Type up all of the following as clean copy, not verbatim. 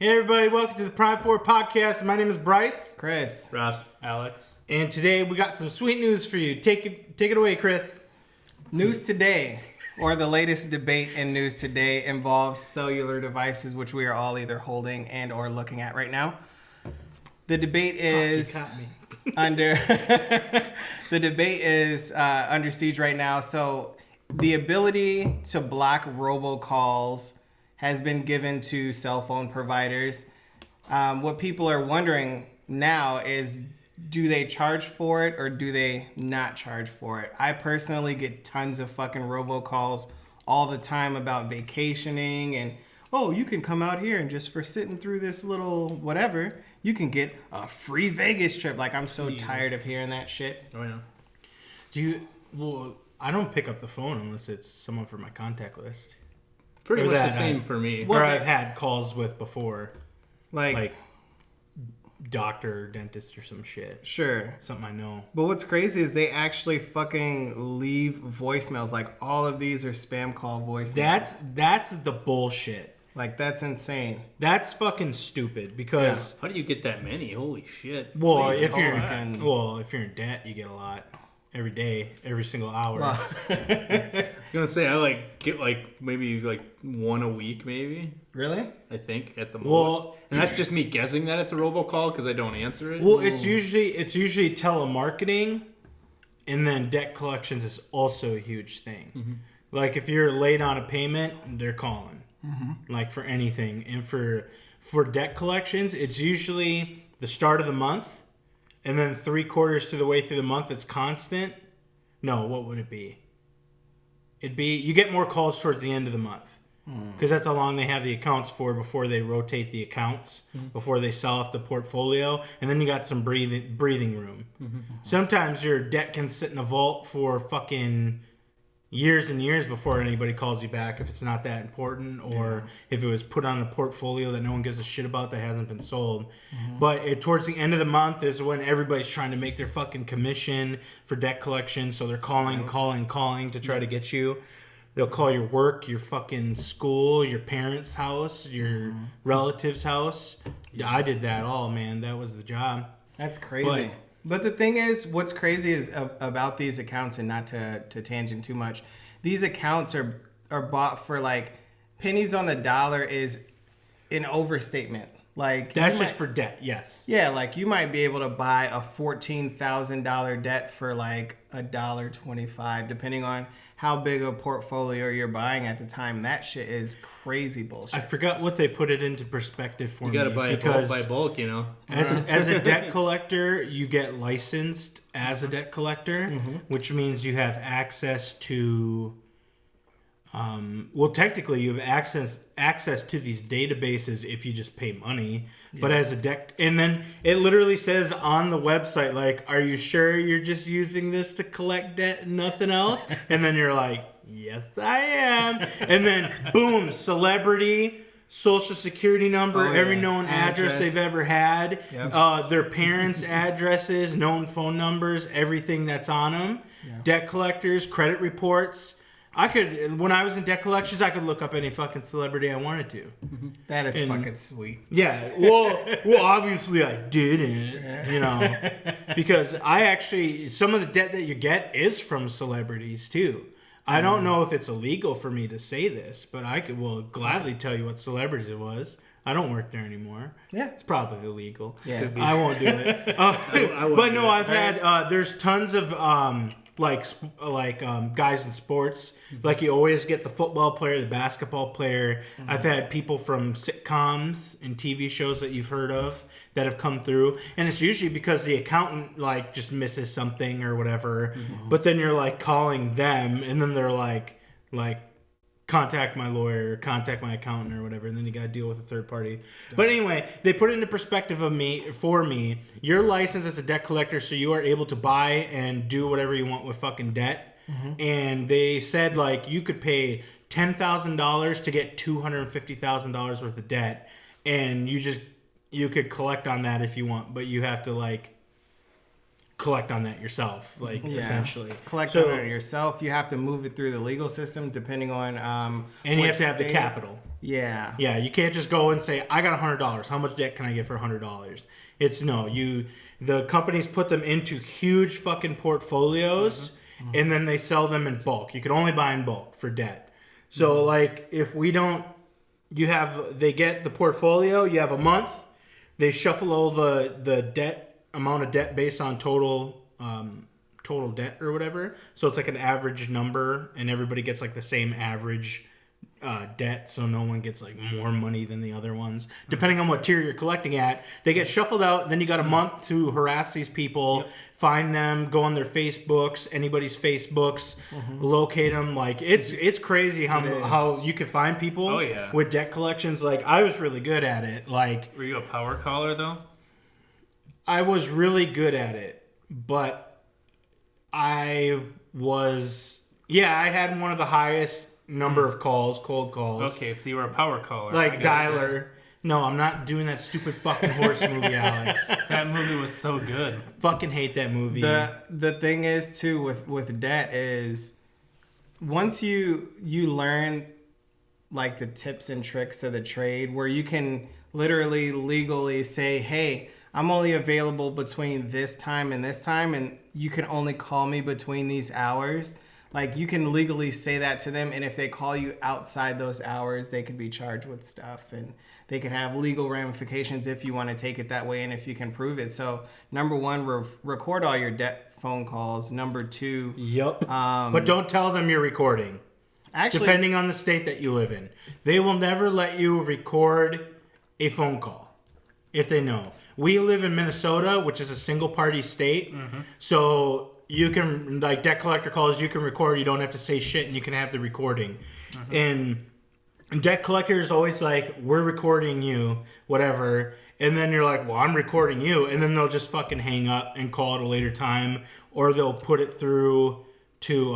Hey everybody, welcome to the Prime 4 podcast. My name is Bryce. Chris. Ross. Alex. And today we got some sweet news for you. Take it away, Chris. News today, or the latest debate in news today, involves cellular devices, which we are all either holding and or looking at right now. The debate is under under siege right now. So the ability to block robocalls has been given to cell phone providers. What people are wondering now is, do they charge for it or do they not charge for it? I personally get tons of fucking robocalls all the time about vacationing and, oh, you can come out here and just for sitting through this little whatever, you can get a free Vegas trip. Like, I'm so tired of hearing that shit. Oh, yeah. I don't pick up the phone unless it's someone from my contact list. Pretty much the same for me. Or I've had calls with before. Like doctor or dentist or some shit. Sure. Something I know. But what's crazy is they actually fucking leave voicemails. Like, all of these are spam call voicemails. That's the bullshit. Like, that's insane. That's fucking stupid because... Yeah. How do you get that many? Holy shit. Well, if you're in debt, you get a lot. Every day, every single hour. Well, I was gonna say I get maybe one a week, maybe. Really? I think at the most. And that's just me guessing that it's a robocall because I don't answer it. Well, it's usually telemarketing, and then debt collections is also a huge thing. Mm-hmm. Like if you're late on a payment, they're calling. Mm-hmm. Like for anything, and for debt collections, it's usually the start of the month. And then 3/4 to the way through the month, it's constant. No, what would it be? It'd be, you get more calls towards the end of the month. Because that's how long they have the accounts for before they rotate the accounts, before they sell off the portfolio. And then you got some breathing room. Mm-hmm. Sometimes your debt can sit in a vault for fucking years and years before anybody calls you back if it's not that important, or if it was put on a portfolio that no one gives a shit about that hasn't been sold. Mm-hmm. But towards the end of the month is when everybody's trying to make their fucking commission for debt collection, so they're calling to try to get you. They'll call your work, your fucking school, your parents' house, your relative's house. Yeah, I did that all, man. That was the job. That's crazy. But the thing is, what's crazy is about these accounts, and not to tangent too much, these accounts are bought for like pennies on the dollar is an overstatement. Like that's just for debt, yes. Yeah, like you might be able to buy a $14,000 debt for like $1.25, depending on how big a portfolio you're buying at the time. That shit is crazy bullshit. I forgot what they put it into perspective for me. You gotta buy it by bulk, you know. As a debt collector, you get licensed as a debt collector, which means you have access to... technically you have access to these databases if you just pay money. Yeah. But as a debt, and then it literally says on the website, like, are you sure you're just using this to collect debt and nothing else? And then you're like, yes, I am. And then boom, celebrity, social security number, every known address they've ever had, their parents' addresses, known phone numbers, everything that's on them, debt collectors, credit reports. When I was in debt collections, I could look up any fucking celebrity I wanted to. That is fucking sweet. Yeah. Well, obviously I didn't, because some of the debt that you get is from celebrities too. I don't know if it's illegal for me to say this, but I will gladly tell you what celebrities it was. I don't work there anymore. Yeah. It's probably illegal. Yeah. I won't do it. I've had, there's tons of, guys in sports, like you always get the football player, the basketball player. I've had people from sitcoms and TV shows that you've heard of that have come through, and it's usually because the accountant just misses something or whatever. But then you're calling them, and then they're like contact my lawyer, contact my accountant or whatever, and then you got to deal with a third party. But anyway, they put it into perspective for me. You're licensed as a debt collector, so you are able to buy and do whatever you want with fucking debt. And they said you could pay $10,000 to get $250,000 worth of debt, and you could collect on that if you want, but you have to collect on that yourself, essentially. Collect on it yourself. You have to move it through the legal systems depending on... and you have to have the capital. Yeah. Yeah, you can't just go and say, I got $100. How much debt can I get for $100? It's no. The companies put them into huge fucking portfolios, and then they sell them in bulk. You can only buy in bulk for debt. So, like, if we don't, they get the portfolio, you have a month, they shuffle all the debt, amount of debt based on total debt or whatever. So it's like an average number, and everybody gets like the same average debt, so no one gets like more money than the other ones. Depending on what tier you're collecting at, they get shuffled out. Then you got a month to harass these people, find them, go on their Facebooks, anybody's Facebooks, locate them. Like it's crazy how you can find people with debt collections. Like I was really good at it. Like, were you a power caller though? I was really good at it, but I had one of the highest number of cold calls. Okay, so you were a power caller. Like dialer. No, I'm not doing that stupid fucking horse movie, Alex. That movie was so good. Fucking hate that movie. The thing is too with debt is once you learn like the tips and tricks of the trade where you can literally legally say, hey, I'm only available between this time and you can only call me between these hours. Like, you can legally say that to them, and if they call you outside those hours, they could be charged with stuff, and they could have legal ramifications if you want to take it that way and if you can prove it. So, number one, record all your debt phone calls. Number two... Yep. But don't tell them you're recording. Actually... Depending on the state that you live in. They will never let you record a phone call if they know. We live in Minnesota, which is a single-party state, so... You can, like, debt collector calls, you can record, you don't have to say shit, and you can have the recording. And debt collector is always like, we're recording you, whatever. And then you're like, well, I'm recording you. And then they'll just fucking hang up and call at a later time. Or they'll put it through to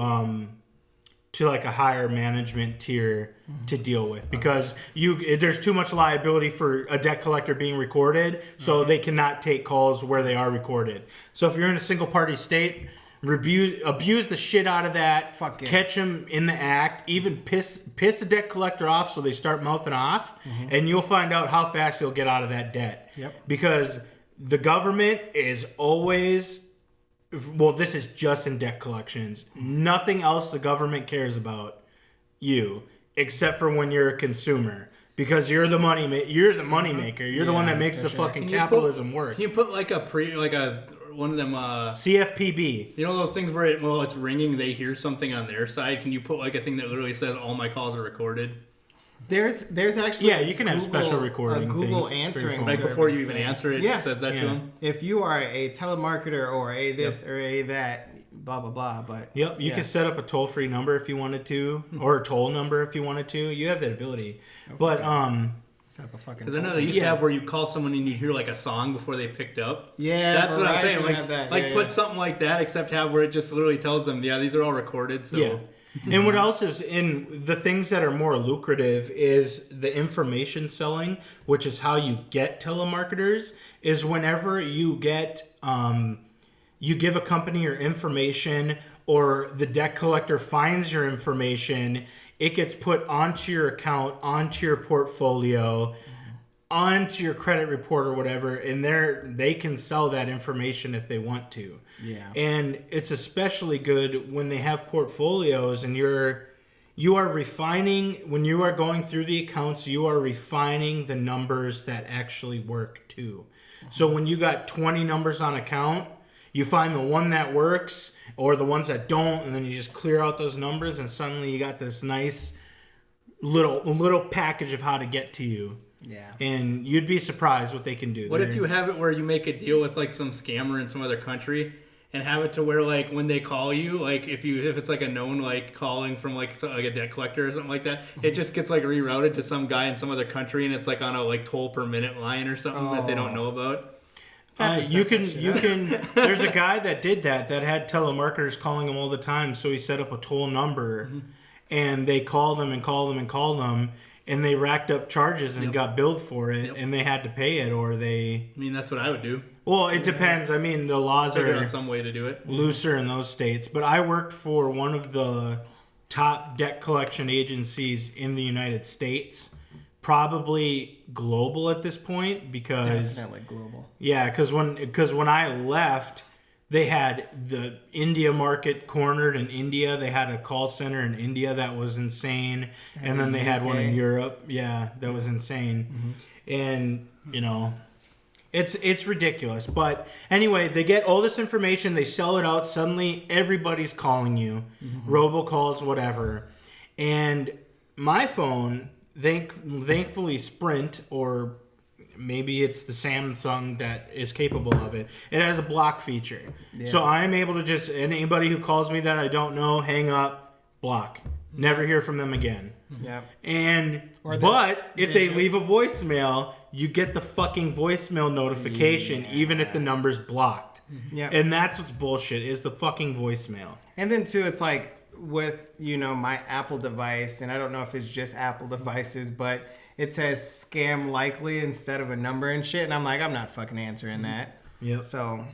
like a higher management tier to deal with. Because there's too much liability for a debt collector being recorded, so they cannot take calls where they are recorded. So if you're in a single party state, abuse the shit out of that. Catch them in the act. Even piss the debt collector off so they start mouthing off, and you'll find out how fast you'll get out of that debt. Because the government is always... Well, this is just in debt collections. Nothing else the government cares about you, except for when you're a consumer, because you're the money maker. You're the one that makes the fucking capitalism work. Can you put like one of them CFPB? You know those things where it's ringing, they hear something on their side. Can you put like a thing that literally says all my calls are recorded? There's actually you can have special recording Google things answering like before you even answer it. It says that to them. If you are a telemarketer or a this or a that, blah blah blah. But you could set up a toll free number if you wanted to, or a toll number if you wanted to. You have that ability, but set up a fucking. Because I know they used to have where you call someone and you'd hear like a song before they picked up. Yeah, that's what I'm saying. Like put yeah. something like that, except have where it just literally tells them, these are all recorded. So. Yeah. And what else is in the things that are more lucrative is the information selling, which is how you get telemarketers, is whenever you get, you give a company your information or the debt collector finds your information, it gets put onto your account, onto your portfolio, onto your credit report or whatever, and they can sell that information if they want to. Yeah. And it's especially good when they have portfolios and you are refining, when you are going through the accounts, you are refining the numbers that actually work too. So when you got 20 numbers on account, you find the one that works or the ones that don't, and then you just clear out those numbers and suddenly you got this nice little package of how to get to you. Yeah. And you'd be surprised what they can do. What if you have it where you make a deal with like some scammer in some other country and have it to where like when they call you, like if it's like a known like calling from like a debt collector or something like that, it just gets like rerouted to some guy in some other country and it's like on a like toll per minute line or something that they don't know about. You can. There's a guy that did that had telemarketers calling him all the time. So he set up a toll number, and they called them and called them and called them, and they racked up charges and got billed for it, and they had to pay it, or they. I mean, that's what I would do. Well, it depends. I mean, the laws are some way to do it looser in those states. But I worked for one of the top debt collection agencies in the United States probably global at this point because Definitely global. Yeah, because when I left, they had the India market cornered in India. They had a call center in India that was insane, and then they had one in Europe. Yeah, that was insane, and it's ridiculous. But anyway, they get all this information, they sell it out. Suddenly, everybody's calling you, robocalls, whatever, and my phone, thankfully, Sprint or maybe it's the Samsung that is capable of it. It has a block feature. Yeah. So I'm able to just, anybody who calls me that I don't know, hang up, block. Never hear from them again. Yeah. But if they leave a voicemail, you get the fucking voicemail notification even if the number's blocked. Yeah. And that's what's bullshit, is the fucking voicemail. And then too, it's like with, my Apple device, and I don't know if it's just Apple devices, but it says scam likely instead of a number and shit. And I'm like, I'm not fucking answering that. Yep. So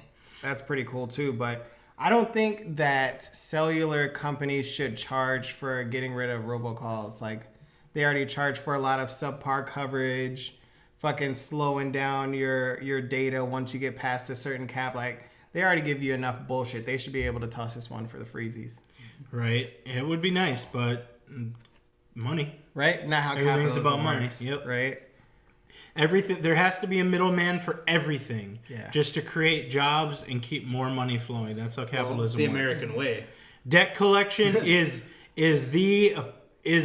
that's pretty cool too. But I don't think that cellular companies should charge for getting rid of robocalls. Like, they already charge for a lot of subpar coverage, fucking slowing down your data once you get past a certain cap. Like, they already give you enough bullshit. They should be able to toss this one for the freezies. Right. It would be nice, but money. Right? Not how everything's capitalism about money. works. Yep. Right? Everything. There has to be a middleman for everything. Yeah. Just to create jobs and keep more money flowing. That's how capitalism works. The works. American way. Debt collection is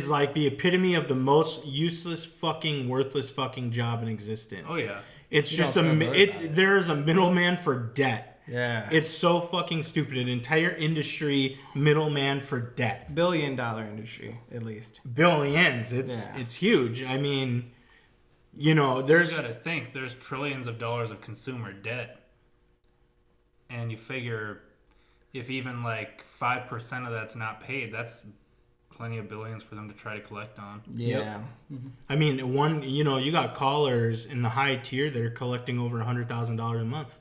like the epitome of the most useless, fucking worthless, fucking job in existence. Oh yeah. It's just there's a middleman for debt. Yeah. It's so fucking stupid. An entire industry, middleman for debt. $1 billion industry, at least. Billions. It's huge. I mean, there's... You gotta think, there's trillions of dollars of consumer debt. And you figure if even like 5% of that's not paid, that's plenty of billions for them to try to collect on. Yeah. Yep. I mean, you got callers in the high tier that are collecting over $100,000 a month.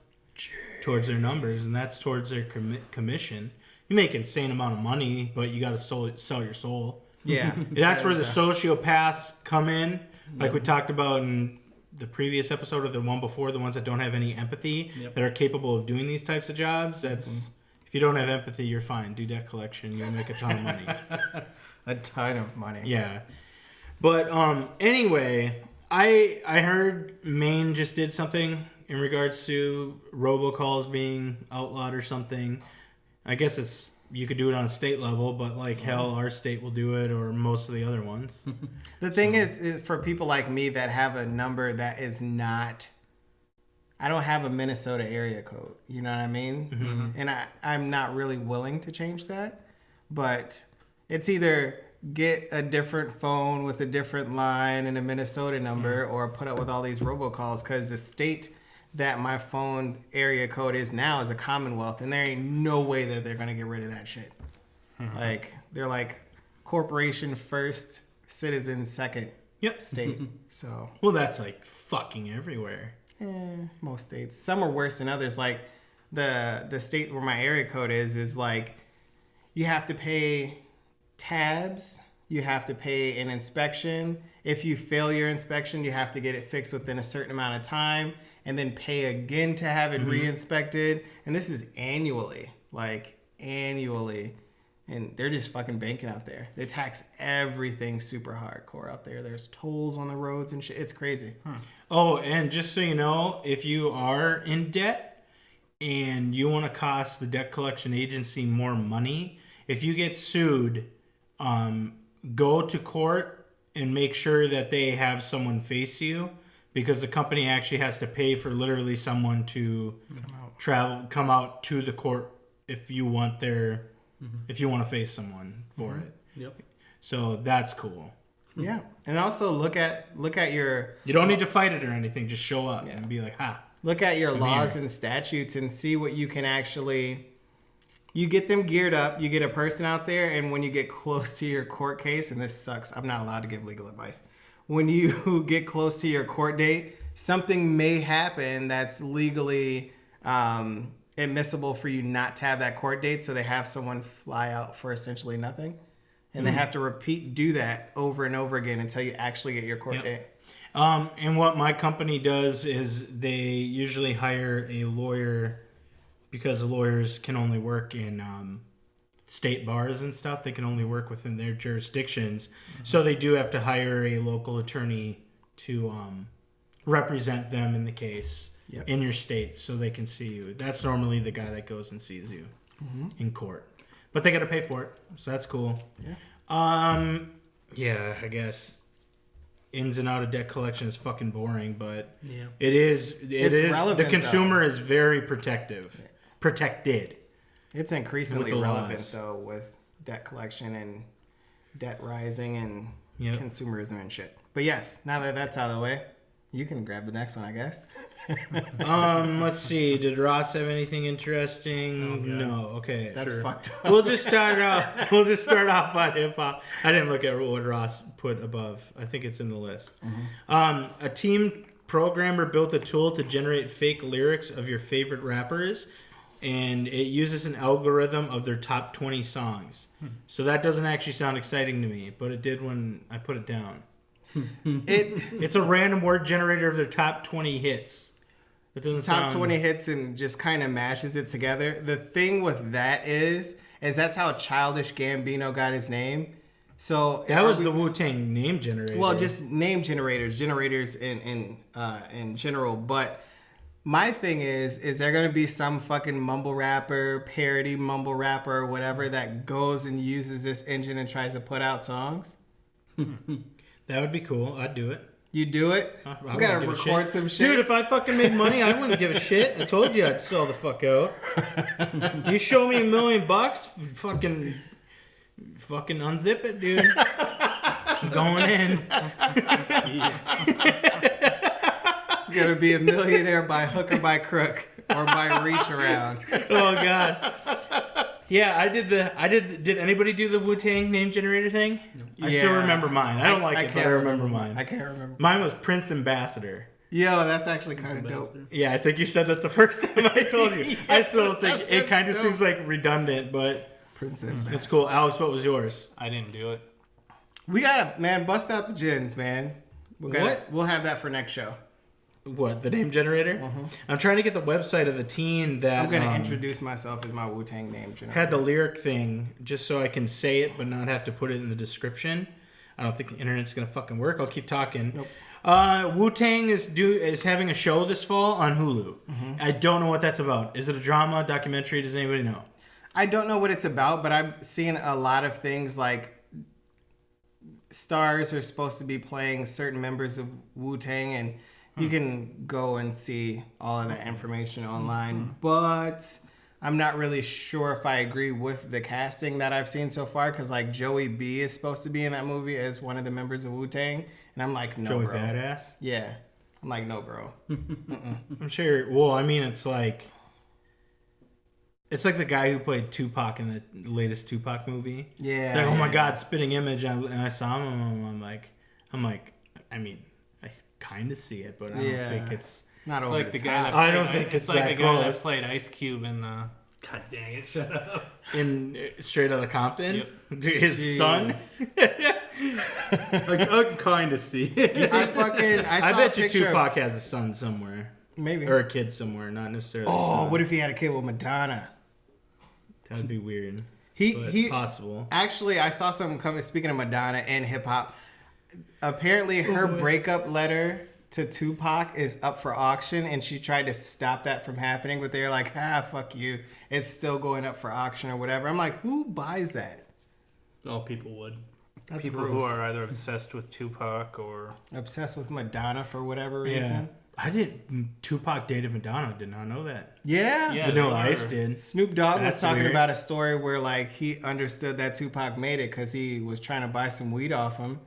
Towards their numbers, and that's towards their commission. You make an insane amount of money, but you got to sell your soul. Yeah. That's where the sociopaths come in, like we talked about in the previous episode or the one before, the ones that don't have any empathy, that are capable of doing these types of jobs. That's if you don't have empathy, you're fine. Do debt collection, you'll make a ton of money. A ton of money. Yeah. But anyway, I heard Maine just did something in regards to robocalls being outlawed or something. I guess you could do it on a state level, but like hell, our state will do it, or most of the other ones. The thing is, for people like me that have a number that is not... I don't have a Minnesota area code. You know what I mean? Mm-hmm. And I'm not really willing to change that. But it's either get a different phone with a different line and a Minnesota number, or put up with all these robocalls, because the state that my phone area code is now is a Commonwealth, and there ain't no way that they're gonna get rid of that shit. Like, they're like corporation first, citizen second. State. So that's like fucking everywhere. Most states. Some are worse than others. Like the state where my area code is like, you have to pay tabs, you have to pay an inspection. If you fail your inspection, you have to get it fixed within a certain amount of time, and then pay again to have it re-inspected. And this is annually. And they're just fucking banking out there. They tax everything super hardcore out there. There's tolls on the roads and shit. It's crazy. Oh, and just so you know, if you are in debt and you want to cost the debt collection agency more money, if you get sued, go to court and make sure that they have someone face you, because the company actually has to pay for literally someone to come out to the court if you want if you want to face someone for it. Yep. So that's cool. Yeah. And also look at your... You don't need to fight it or anything. Just show up and be like, ha. Look at your laws and statutes and see what you can actually... You get them geared up. You get a person out there, and when you get close to your court case, and this sucks, I'm not allowed to give legal advice. When you get close to your court date, something may happen that's legally admissible for you not to have that court date, so they have someone fly out for essentially nothing. And they have to do that over and over again until you actually get your court date. And what my company does is they usually hire a lawyer because lawyers can only work in state bars and stuff. They can only work within their jurisdictions. Mm-hmm. So they do have to hire a local attorney to represent them in the case in your state so they can see you. That's normally the guy that goes and sees you in court. But they got to pay for it. So that's cool. Yeah. Yeah, I guess ins and out of debt collection is fucking boring, but it is. It's relevant. The consumer is very protected. It's increasingly relevant though with debt collection and debt rising and consumerism and shit. But yes, now that that's out of the way, you can grab the next one, I guess. Let's see. Did Ross have anything interesting? No. Okay. That's fucked up. We'll just start off on hip hop. I didn't look at what Ross put above. I think it's in the list. A team programmer built a tool to generate fake lyrics of your favorite rappers, and it uses an algorithm of their top 20 songs. So that doesn't actually sound exciting to me, but it did when I put it down. It's a random word generator of their top 20 hits. It doesn't top 20 hits and just kind of mashes it together. The thing with that is that's how Childish Gambino got his name. So that was the Wu-Tang name generator. Well, just name generators in general. But my thing is there going to be some fucking mumble rapper, parody mumble rapper, or whatever that goes and uses this engine and tries to put out songs? That would be cool. I'd do it. You do it? We gotta record some shit. Dude, if I fucking made money, I wouldn't give a shit. I told you I'd sell the fuck out. You show me $1 million, fucking unzip it, dude. I'm going in. It's gonna be a millionaire by hook or by crook. Or by reach around. Oh, God. Yeah, I did. Did anybody do the Wu-Tang name generator thing? I still remember mine. I don't like it, but I remember mine. I can't remember. Mine was Prince Ambassador. Yo, that's actually kind of dope. Yeah, I think you said that the first time I told you. I still think it kind of seems like redundant, but Prince Ambassador. It's cool. Alex, what was yours? I didn't do it. We gotta, man, bust out the gins, man. We'll have that for next show. What, the name generator? I'm trying to get the website of the teen that... I'm going to introduce myself as my Wu-Tang name generator. Had the lyric thing, just so I can say it, but not have to put it in the description. I don't think the internet's going to fucking work. I'll keep talking. Nope. Wu-Tang is having a show this fall on Hulu. I don't know what that's about. Is it a drama, documentary? Does anybody know? I don't know what it's about, but I've seen a lot of things like stars are supposed to be playing certain members of Wu-Tang, and you can go and see all of that information online, but I'm not really sure if I agree with the casting that I've seen so far, because like Joey B is supposed to be in that movie as one of the members of Wu-Tang, and I'm like, no, Joey bro. Badass? Yeah. I'm like, no, bro. I'm sure. Well, I mean, it's like the guy who played Tupac in the latest Tupac movie. Yeah. Like, oh my God, spitting image, and I saw him, and I'm like, I mean, I kind of see it, but I don't think it's not it's over like the guy top. that I don't think it's like that the guy close. that played Ice Cube in the. God dang it! Shut up. In Straight Outta Compton. Yep. Dude, his son. Like, I can kind of see it. I saw bet a you picture Tupac has a son somewhere, maybe, or a kid somewhere, not necessarily. Oh, what if he had a kid with Madonna? That'd be weird. He possible. Actually, I saw something coming. Speaking of Madonna and hip hop, apparently her breakup letter to Tupac is up for auction, and she tried to stop that from happening, but they're like, fuck you, it's still going up for auction or whatever. I'm like, who buys that? All people would. That's people gross. Who are either obsessed with Tupac or obsessed with Madonna for whatever reason. I did. Tupac dated Madonna. Did not know that. Yeah. Vanilla Ice did. Snoop Dogg was talking weird. about a story where like he understood that Tupac made it because he was trying to buy some weed off him,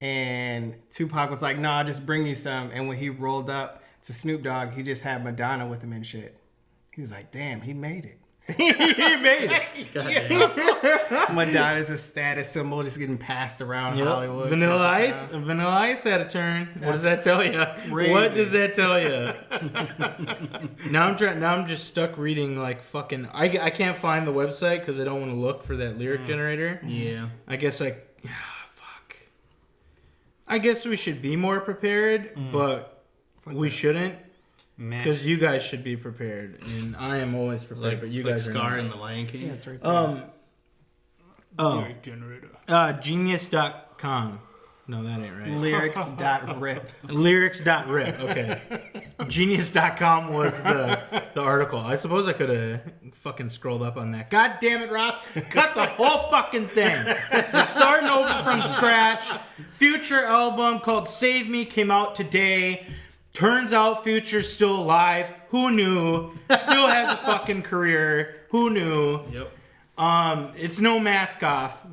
and Tupac was like, "Nah, I'll just bring you some." And when he rolled up to Snoop Dogg, he just had Madonna with him and shit. He was like, "Damn, he made it." He made it. Madonna's a status symbol just getting passed around Hollywood. Vanilla Ice had a turn. What does that tell you? Crazy. What does that tell you? Now I'm just stuck reading like fucking. I can't find the website because I don't want to look for that lyric generator. Yeah. I guess fuck. I guess we should be more prepared, but we shouldn't. Because you guys should be prepared, and I am always prepared, but you guys are not. Scar in The Lion King. Yeah, it's right there. Genius.com. No, that ain't right. Lyrics.rip. Lyrics.rip. Okay. Genius.com was the article. I suppose I could have fucking scrolled up on that. God damn it, Ross. Cut the whole fucking thing. We're starting over from scratch. Future album called Save Me came out today. Turns out Future's still alive. Who knew? Still has a fucking career. Who knew? Yep. It's no mask off.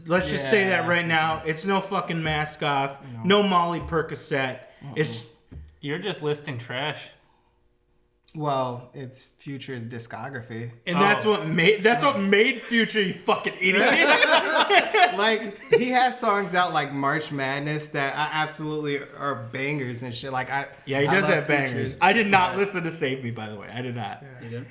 Let's just say that right now. It's no fucking mask off. No Molly Percocet. You're just listing trash. Well, it's Future's discography. And that's what made Future, you fucking idiot. Like, he has songs out like March Madness that absolutely are bangers and shit. Like, he does have bangers. I did not listen to Save Me, by the way. I did not. Yeah. You did?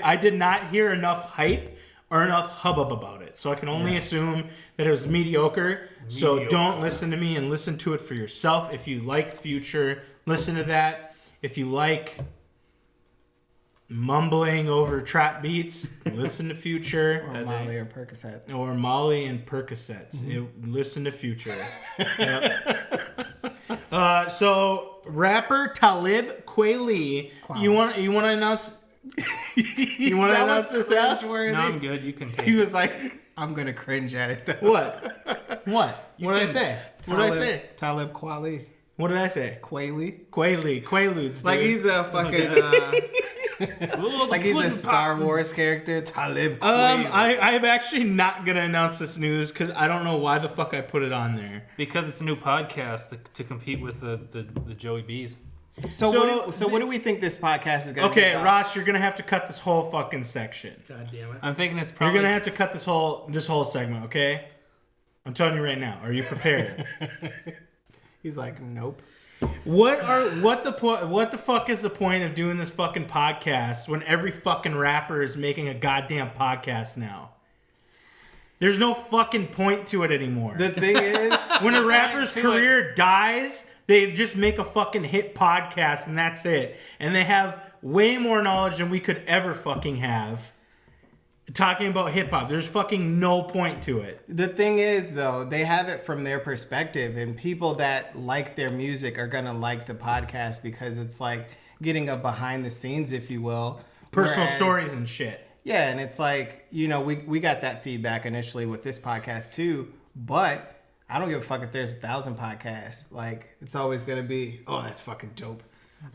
I did not hear enough hype or enough hubbub about it. So I can only assume that it was mediocre. So don't listen to me and listen to it for yourself. If you like Future, listen to that. If you like mumbling over trap beats, listen to Future. Or Molly or Percocet. Or Molly and Percocets. Listen to Future. Yep. So rapper Talib Kweli. You want to announce? You want to announce this out? No, I'm good. You can take He was like, I'm gonna cringe at it though. What? What did I say? Talib Kweli. What did I say? Quaaludes. Like dude. he's a fucking like he's a Star Wars character. Talib Kweli. I'm actually not gonna announce this news because I don't know why the fuck I put it on there. because it's a new podcast to compete with the Joey B's. So what do we think this podcast is gonna be Okay, about? Ross, you're gonna have to cut this whole fucking section. God damn it. I'm thinking it's You're probably gonna have to cut this whole segment, okay? I'm telling you right now. Are you prepared? He's like, nope. What the fuck is the point of doing this fucking podcast when every fucking rapper is making a goddamn podcast now? There's no fucking point to it anymore. The thing is, When a rapper's career dies, they just make a fucking hit podcast and that's it. And they have way more knowledge than we could ever fucking have talking about hip hop. There's fucking no point to it. the thing is though, they have it from their perspective, and people that like their music are gonna like the podcast because it's like getting a behind the scenes, if you will. Personal Whereas- stories and shit. Yeah, and it's like, we got that feedback initially with this podcast too, but I don't give a fuck if there's 1,000 podcasts. Like, it's always gonna be, oh, that's fucking dope.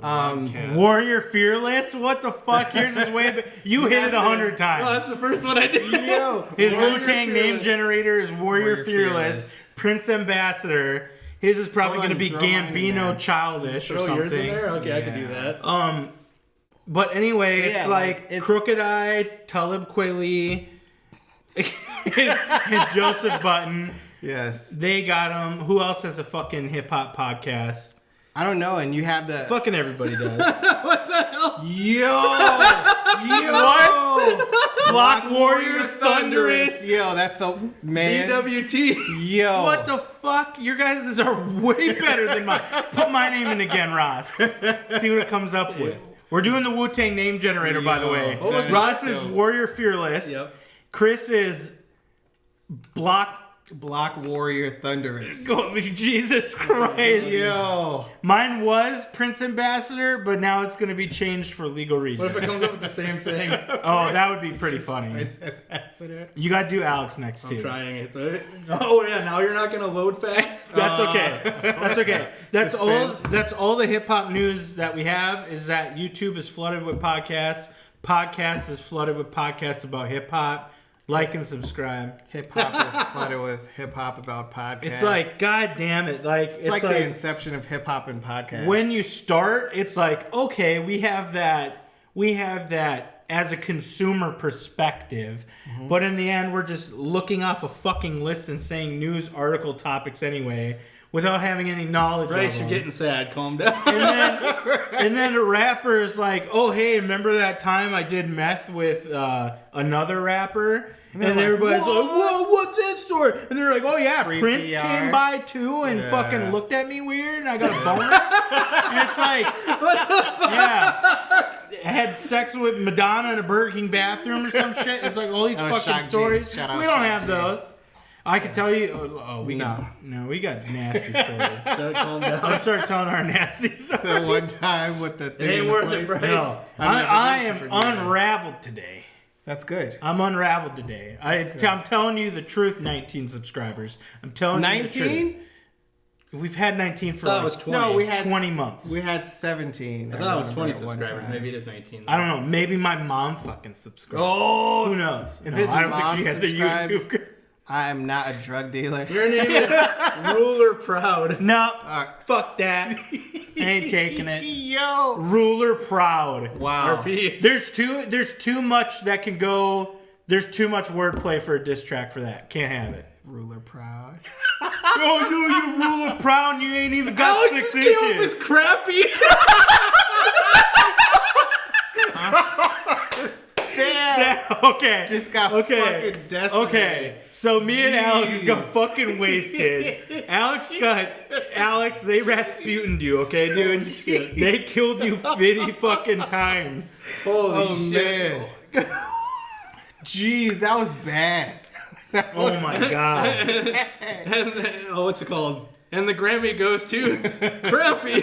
Warrior Fearless? What the fuck? Yours is way. You hit it 100 times. Oh, that's the first one I did. Yo, His Warrior Wu-Tang name generator is Warrior Fearless. Prince Ambassador. His is probably Hold going to on, be throw mine in Gambino there. Childish or Throw something. yours in there? Okay, I can do that. But anyway, Yeah, it's like, like it's- Crooked Eye, Talib Kweli, and Joseph Button. Yes. They got him. Who else has a fucking hip-hop podcast? I don't know, and you have the... Fucking everybody does. Yo! What? Block Warrior Thunderous. Yo, that's so... Man. BWT. Yo. What the fuck? Your guys' are way better than mine. Put my name in again, Ross. See what it comes up with. We're doing the Wu-Tang name generator, by the way. What was Ross that? is Warrior Fearless. Yep. Chris is Block... Block Warrior Thunderous. Oh, Jesus Christ. Yo. Mine was Prince Ambassador, but now it's going to be changed for legal What if it reasons. comes up with the same thing? Oh, that would be pretty funny. Ambassador. You got to do Alex next, too. I'm trying it. Oh yeah, now you're not gonna load fast. That's okay. That's okay. Suspense. That's all the hip hop news that we have is that YouTube is flooded with podcasts. Podcasts is flooded with podcasts about hip hop. Like and subscribe. Hip hop is flooded with hip hop about podcasts. It's like, god damn it. It's like the inception of hip hop and podcasts. when you start, it's like, okay, we have that as a consumer perspective, but in the end, we're just looking off a fucking list and saying news article topics anyway, without having any knowledge of Bryce, them. you're getting sad. Calm down. And then a rapper is like, oh, hey, remember that time I did meth with another rapper? And everybody's like, whoa, what's that story? And they're like, oh yeah, Prince came by too and fucking looked at me weird and I got a boner. And it's like, yeah. I had sex with Madonna in a Burger King bathroom or some shit. It's like all these fucking stories. We don't have those. I can tell you. We got nasty stories. Let's start telling our nasty stories. The one time with the thing. It ain't worth it, Bryce. No, I am unraveled today. That's good. I'm unraveled today. I'm telling you the truth, 19 subscribers. I'm telling you the truth. 19? We've had 19 for it was 20. No, we had 20 months. We had 17. I thought it was 20 subscribers. Maybe it is 19. I don't know. Maybe my mom fucking subscribed. Oh, Who knows? If his I don't mom think she has a subscribes, YouTube. I am not a drug dealer. Your name is Ruler Proud. No, fuck that. I ain't taking it. Yo. Ruler Proud. Wow. RP. There's too much that can go. There's too much wordplay for a diss track for that. Can't have it. Ruler proud. Oh no, you Ruler Proud and you ain't even got Alex's 6 camp inches. is crappy. Damn. Yeah, okay. Just got fucking decimated. Okay. So me and Alex got fucking wasted. Alex, they Rasputin'd you, okay, dude? They killed you 50 fucking times. Holy shit. Man. Jeez, that was bad. Oh my god. And what's it called? And the Grammy goes to Crappy.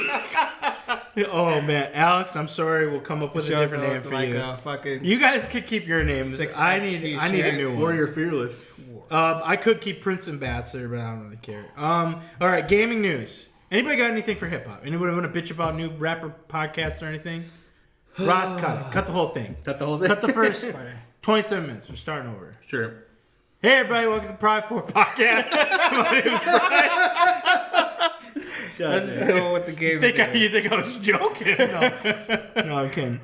Oh man, Alex, I'm sorry. We'll come up with a different name for you. Fucking You guys could keep your names. I need a new one. Warrior Fearless. I could keep Prince Ambassador, but I don't really care. All right, gaming news. Anybody got anything for hip hop? Anybody want to bitch about new rapper podcasts or anything? Ross, cut it. Cut the whole thing. Cut the whole thing. Cut the first 27 minutes. We're starting over. Sure. Hey everybody, welcome to the Pride 4 podcast. My name is Brian. Let's just go with the game. You think I was joking? No, I'm kidding.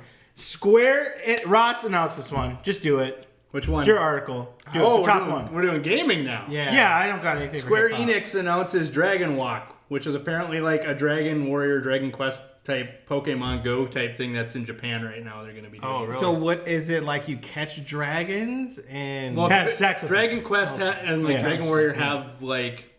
Ross announced this one. Just do it. Which one? It's your article. Do it. The top one. We're doing gaming now. Yeah, I don't got anything Square for hip-hop. Enix announces Dragon Walk, which is apparently like a Dragon Warrior, Dragon Quest type Pokemon Go type thing that's in Japan right now. They're going to be doing. Oh, really? So what is it like? You catch dragons and Have sex with Dragon them. Quest and like Dragon Warrior have like.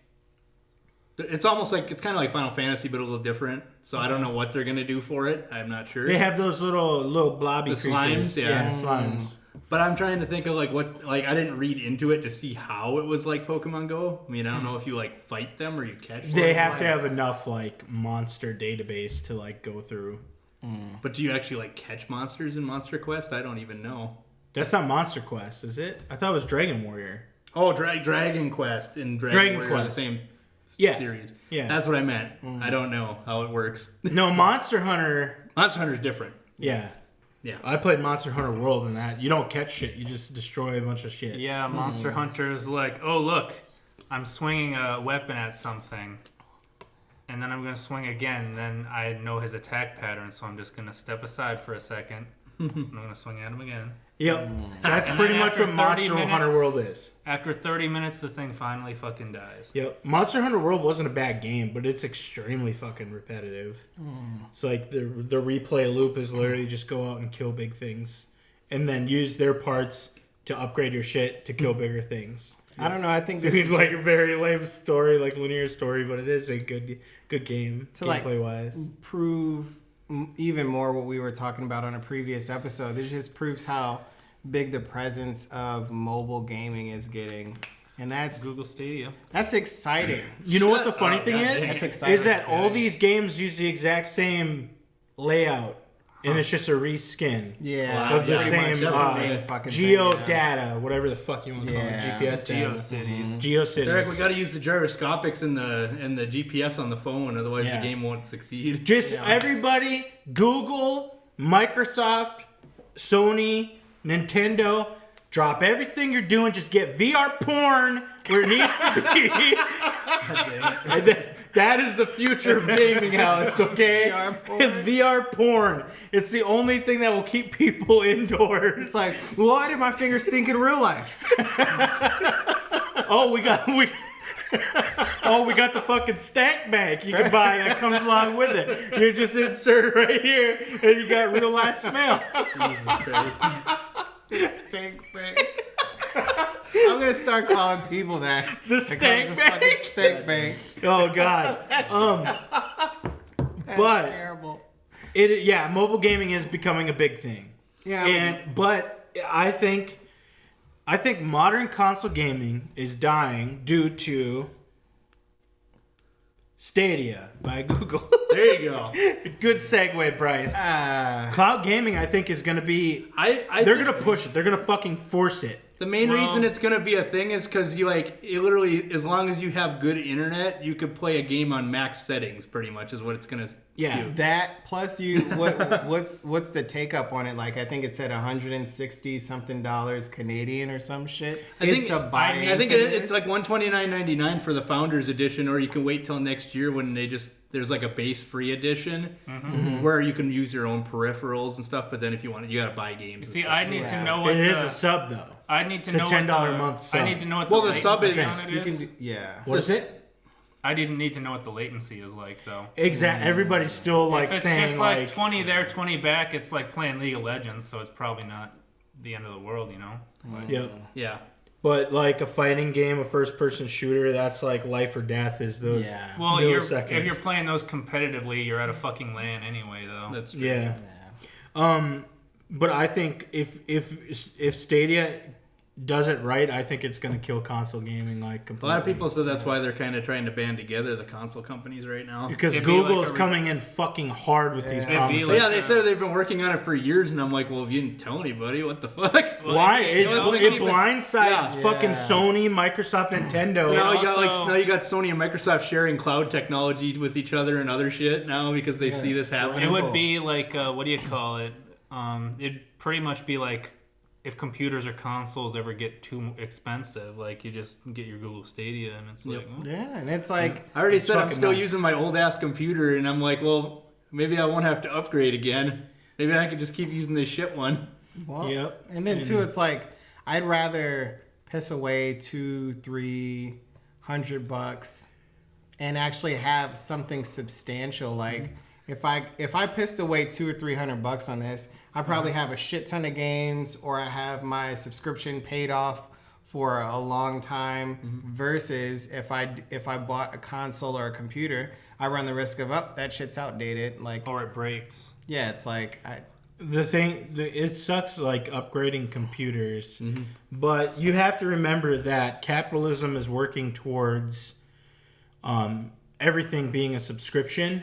It's almost like it's kind of like Final Fantasy, but a little different. So I don't know what they're gonna do for it. I'm not sure. They have those little blobby The creatures. slimes, yeah. Slimes. But I'm trying to think of like what I didn't read into it to see how it was like Pokemon Go. I mean, I don't know if you like fight them or you catch them. They have to have enough like monster database to like go through. But do you actually like catch monsters in Monster Quest? I don't even know. That's not Monster Quest, is it? I thought it was Dragon Warrior. Oh, Dragon Quest and Dragon Warrior are the Quest. same Yeah. series. Yeah. That's what I meant. I don't know how it works. No, Monster Hunter. Monster Hunter's different. Yeah. Yeah. I played Monster Hunter World and that. You don't catch shit. You just destroy a bunch of shit. Yeah, Monster Hunter's like, oh look, I'm swinging a weapon at something, and then I'm gonna swing again. Then I know his attack pattern, so I'm just gonna step aside for a second. I'm gonna swing at him again. Yep. That's And pretty then much after what Monster 30 Hunter minutes- World is. After 30 minutes, the thing finally fucking dies. Yep. Monster Hunter World wasn't a bad game, but it's extremely fucking repetitive. It's like the replay loop is literally just go out and kill big things and then use their parts to upgrade your shit to kill bigger things. I don't know. I think this It's is like a just very lame story, like linear story, but it is a good game To, like, gameplay wise. prove even more what we were talking about on a previous episode. This just proves how big the presence of mobile gaming is getting, and that's Google Stadia. exciting. You know what the funny thing is? That's exciting. Is that all these games use the exact same layout, and it's just a reskin. Yeah, Of the pretty same, much the same fucking geo thing, yeah. data, whatever the fuck you want to call it, Yeah. GPS data. GeoCities. GeoCities. Derek, we got to use the gyroscopics and the GPS on the phone, otherwise Yeah. the game won't succeed. Just everybody, Google, Microsoft, Sony, Nintendo, drop everything you're doing. Just get VR porn where it needs to be. And that is the future of gaming, Alex, okay? VR porn. It's VR porn. It's the only thing that will keep people indoors. It's like, why did my fingers stink in real life? Oh, we got the fucking stank bag you can buy that comes along with it. You just insert right here, and you got real life smells. Jesus Christ. Stink bag. I'm gonna start calling people that. The stank bank. Fucking stank bank. Oh God. But Terrible. mobile gaming is becoming a big thing. Yeah. But I think modern console gaming is dying due to Stadia by Google. There you go. Good segue, Bryce. Cloud gaming, I think, is going to be... they're going to push it. They're going to fucking force it. The main reason it's gonna be a thing is because you it literally, as long as you have good internet, you could play a game on max settings. Pretty much is what it's gonna do. That plus what's the take up on it? Like I think it's at $160 something Canadian or some shit. I think it's like $129.99 for the Founders Edition, or you can wait till next year when there's like a base free edition where you can use your own peripherals and stuff. But then if you want it, you gotta buy games. See, I need to know what it is a sub though. I need to it's know a $10 a month sub. I need to know what the sub is. What is it? I didn't need to know what the latency is like though. Exactly. Everybody's still if it's saying just like 20 there, 20 back. It's like playing League of Legends, so it's probably not the end of the world, you know. But, Yeah. But like a fighting game, a first-person shooter, that's like life or death. Is those Well, milliseconds. if you're playing those competitively, you're at a fucking LAN anyway, though. That's true. Yeah. But I think if Stadia does it right, I think it's going to kill console gaming completely. A lot of people said that's why they're kind of trying to band together the console companies right now. Because Google is coming in fucking hard with these problems. They said they've been working on it for years, and I'm like, well, if you didn't tell anybody, what the fuck? Why? It blindsides fucking Sony, Microsoft, Nintendo. So now you got Sony and Microsoft sharing cloud technology with each other and other shit now because they see this happening. It would be like, what do you call it? It'd pretty much be like if computers or consoles ever get too expensive, like you just get your Google Stadia and it's and it's like I already said I'm still using my old ass computer, and I'm like, well, maybe I won't have to upgrade again. Maybe I could just keep using this shit one. Well, and then too, it's like I'd rather piss away $200-300 and actually have something substantial. Like if I pissed away $200 or $300 on this, I probably have a shit ton of games, or I have my subscription paid off for a long time. Versus if I bought a console or a computer, I run the risk of that shit's outdated, or it breaks. Yeah, it's like it sucks upgrading computers, but you have to remember that capitalism is working towards everything being a subscription,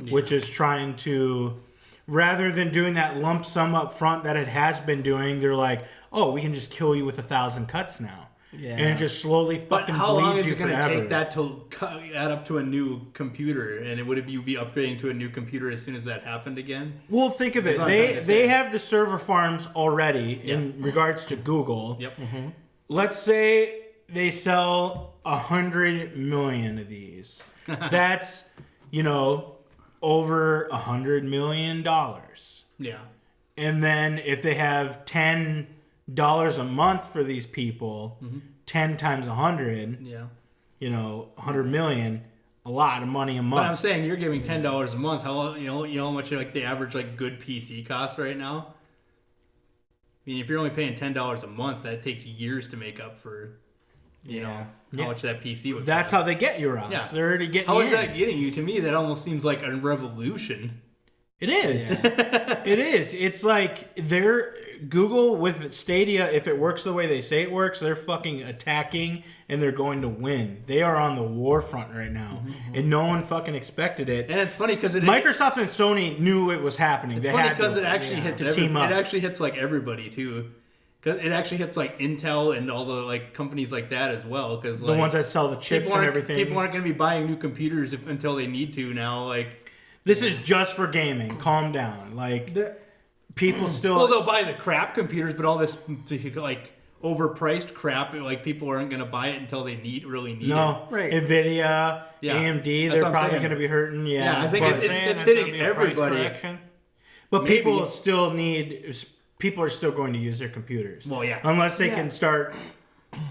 which is trying to. Rather than doing that lump sum up front that it has been doing, they're like, oh, we can just kill you with 1,000 cuts now. Yeah. And it just slowly fucking bleeds you forever. But how long is it going to take that to add up to a new computer? And would you be upgrading to a new computer as soon as that happened again? Well, think of it. They have the server farms already in regards to Google. Yep. Let's say they sell 100 million of these. That's, over $100 million. Yeah. And then if they have $10 a month for these people, 10 times 100, 100 million, a lot of money a month. But I'm saying you're giving $10 a month. How how much the average good PC costs right now? I mean, if you're only paying $10 a month, that takes years to make up for how much that PC would That's how they get you, Ross. Yeah. They're already getting How you is that getting you? To me, that almost seems like a revolution. It is. It is. It's like Google with Stadia, if it works the way they say it works, they're fucking attacking and they're going to win. They are on the war front right now. And no one fucking expected it. And it's funny because Microsoft and Sony knew it was happening. It's funny because it actually hits it actually hits everybody too. Cause it actually hits Intel and all the companies like that as well. Because the ones that sell the chips and everything. People aren't going to be buying new computers until they need to now. This is just for gaming. Calm down. People still. Well, they'll buy the crap computers, but all this overpriced crap, people aren't going to buy it until they really need it. No, right? Nvidia, AMD, they're probably going to be hurting. Yeah, I think it's hitting everybody. But people still need. People are still going to use their computers. Well, yeah. Unless they can start...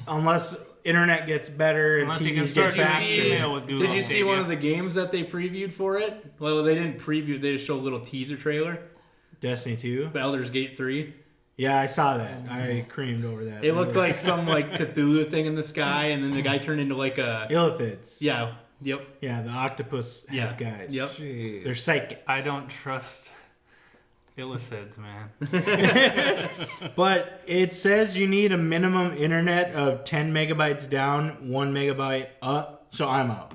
Unless internet gets better and TVs get faster. Did you see one of the games that they previewed for it? Well, they didn't preview. They just showed a little teaser trailer. Destiny 2? Baldur's Gate 3. Yeah, I saw that. I creamed over that. It looked like some like Cthulhu thing in the sky, and then the guy turned into like a Illithids. yeah. Yep. Yeah, the octopus head guys. Yep. Jeez. They're psychics. I don't trust illithids, man. But it says you need a minimum internet of 10 megabytes down, 1 megabyte up. So I'm out.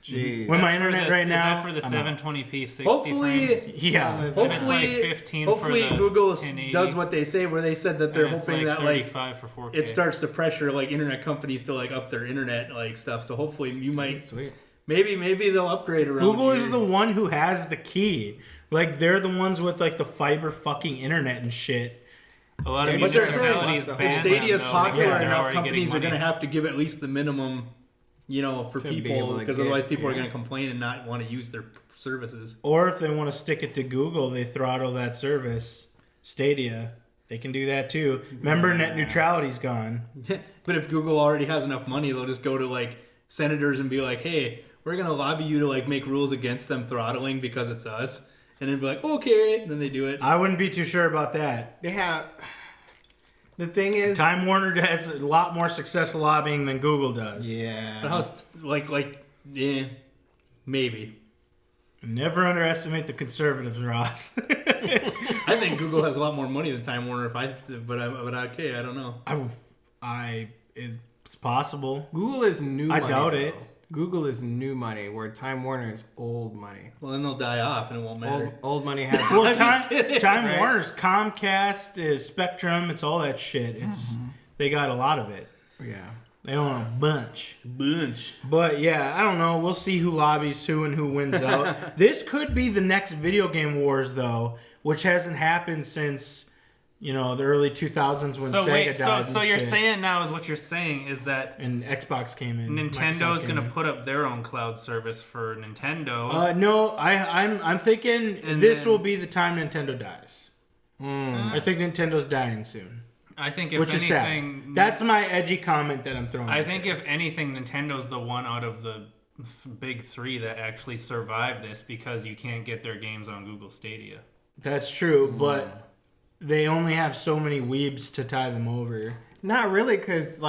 Jeez. With my internet right now, Is that for the I'm out. 720p 60 Hopefully, frames? Yeah. And it's like hopefully, 15 hopefully for the Google 1080, does what they say, where they said that they're and it's hoping like that like 35 for 4K. it starts to pressure like internet companies to like up their internet like stuff. So hopefully you might Sweet. maybe they'll upgrade around. Google here. is the one who has the key. Like, they're the ones with, like, the fiber fucking internet and shit. A lot of But they're saying municipalities if ban if Stadia is them, though, popular because they're enough, already companies are getting going to money. have to give at least the minimum, for To be people, able to because get- otherwise people are yeah. going to complain and not want to use their services. Or if they want to stick it to Google, they throttle that service. Stadia. They can do that, too. Remember, net neutrality's gone. But if Google already has enough money, they'll just go to like senators and be like, "Hey, we're going to lobby you to like make rules against them throttling because it's us." And then be like, "Okay," and then they do it. I wouldn't be too sure about that. They have. The thing is. Time Warner has a lot more success lobbying than Google does. But Yeah. how's yeah, maybe. Never underestimate the conservatives, Ross. I think Google has a lot more money than Time Warner. But okay, I don't know. It's possible. Google is new I money. doubt though. it. Google is new money, where Time Warner is old money. Well, then they'll die off and it won't matter. Old money has. Well, Time Right? Warner's Comcast, is Spectrum, it's all that shit. It's They got a lot of it. Yeah. They own a bunch. Bunch. But yeah, I don't know. We'll see who lobbies who and who wins out. This could be the next video game wars, though, which hasn't happened since, the early 2000s when Sega died. So and you're shit. saying now is what you're saying is that And Xbox came in. Nintendo's Microsoft going to came in. put up their own cloud service for Nintendo. No, I'm thinking And this then- will be the time Nintendo dies. I think Nintendo's dying soon. I think if Which is anything, sad. That's my edgy comment that I'm throwing. I out think there. if anything, Nintendo's the one out of the big three that actually survived this because you can't get their games on Google Stadia. That's true, but they only have so many weebs to tie them over. Not really, because You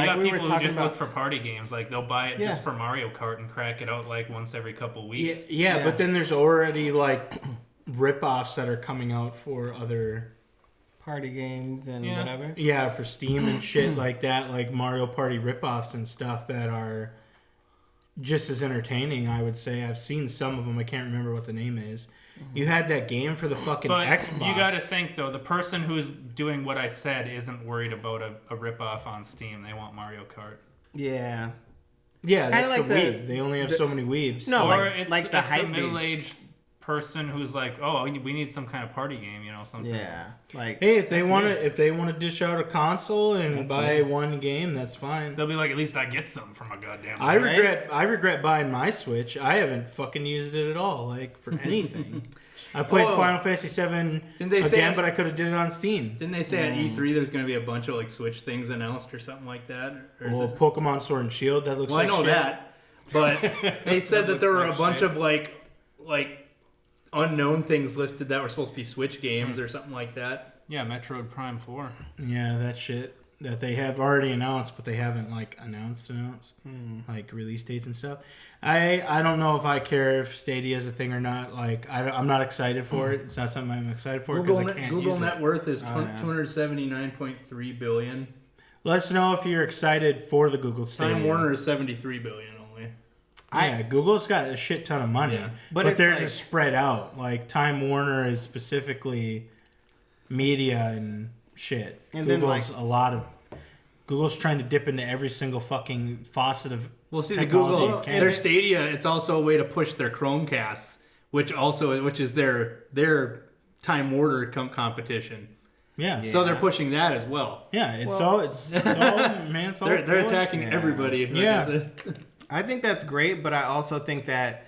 got we were people who talking just about. look for party games. Like they'll buy it Yeah. just for Mario Kart and crack it out like once every couple weeks. Yeah, Yeah. but then there's already like rip-offs that are coming out for other Party games and Yeah. whatever. Yeah, for Steam and shit like that, like Mario Party ripoffs and stuff that are just as entertaining, I would say. I've seen some of them. I can't remember what the name is. You had that game for the fucking But Xbox. you got to think though, the person who's doing what I said isn't worried about a ripoff on Steam. They want Mario Kart. Yeah. Yeah, Kinda that's like the the- weeb. They only have so many weebs. No, Or like- it's like the it's hype middle-aged person who's like, oh, we need some kind of party game, something. Yeah. Like. Hey, if they that's want me. to, if they want to dish out a console and That's buy me. one game, that's fine. They'll be like, at least I get something from a goddamn. I Right? regret buying my Switch. I haven't fucking used it at all, like for anything. I played Oh. Final Fantasy VII Didn't they say again, it- but I could have did it on Steam. Didn't they say at E3 there's going to be a bunch of like Switch things announced or something like that? Or is Well, it- Pokemon Sword and Shield, that looks well, like I know shit. that, but they said that there were a looks bunch like of like unknown things listed that were supposed to be Switch games or something like that. Yeah, Metroid Prime 4. Yeah, that shit that they have already announced, but they haven't like announced, like release dates and stuff. I don't know if I care if Stadia is a thing or not. Like I'm not excited for it. It's not something I'm excited for because I can't Google use net it. worth is Oh, yeah. 279.3 billion. Let us know if you're excited for the Google Stadia. Time Warner is 73 billion only. Yeah, Google's got a shit ton of money, Yeah. but But it's theirs like- is spread out. Like Time Warner is specifically media and shit. And then, Google's Google's trying to dip into every single fucking faucet of Well, see, the technology Google, it can. their Stadia, it's also a way to push their Chromecasts, which is their Time Warner competition. Yeah. So they're pushing that as well. Yeah, it's all man, it's all They're cool. attacking everybody. Like Yeah. I said. I think that's great, but I also think that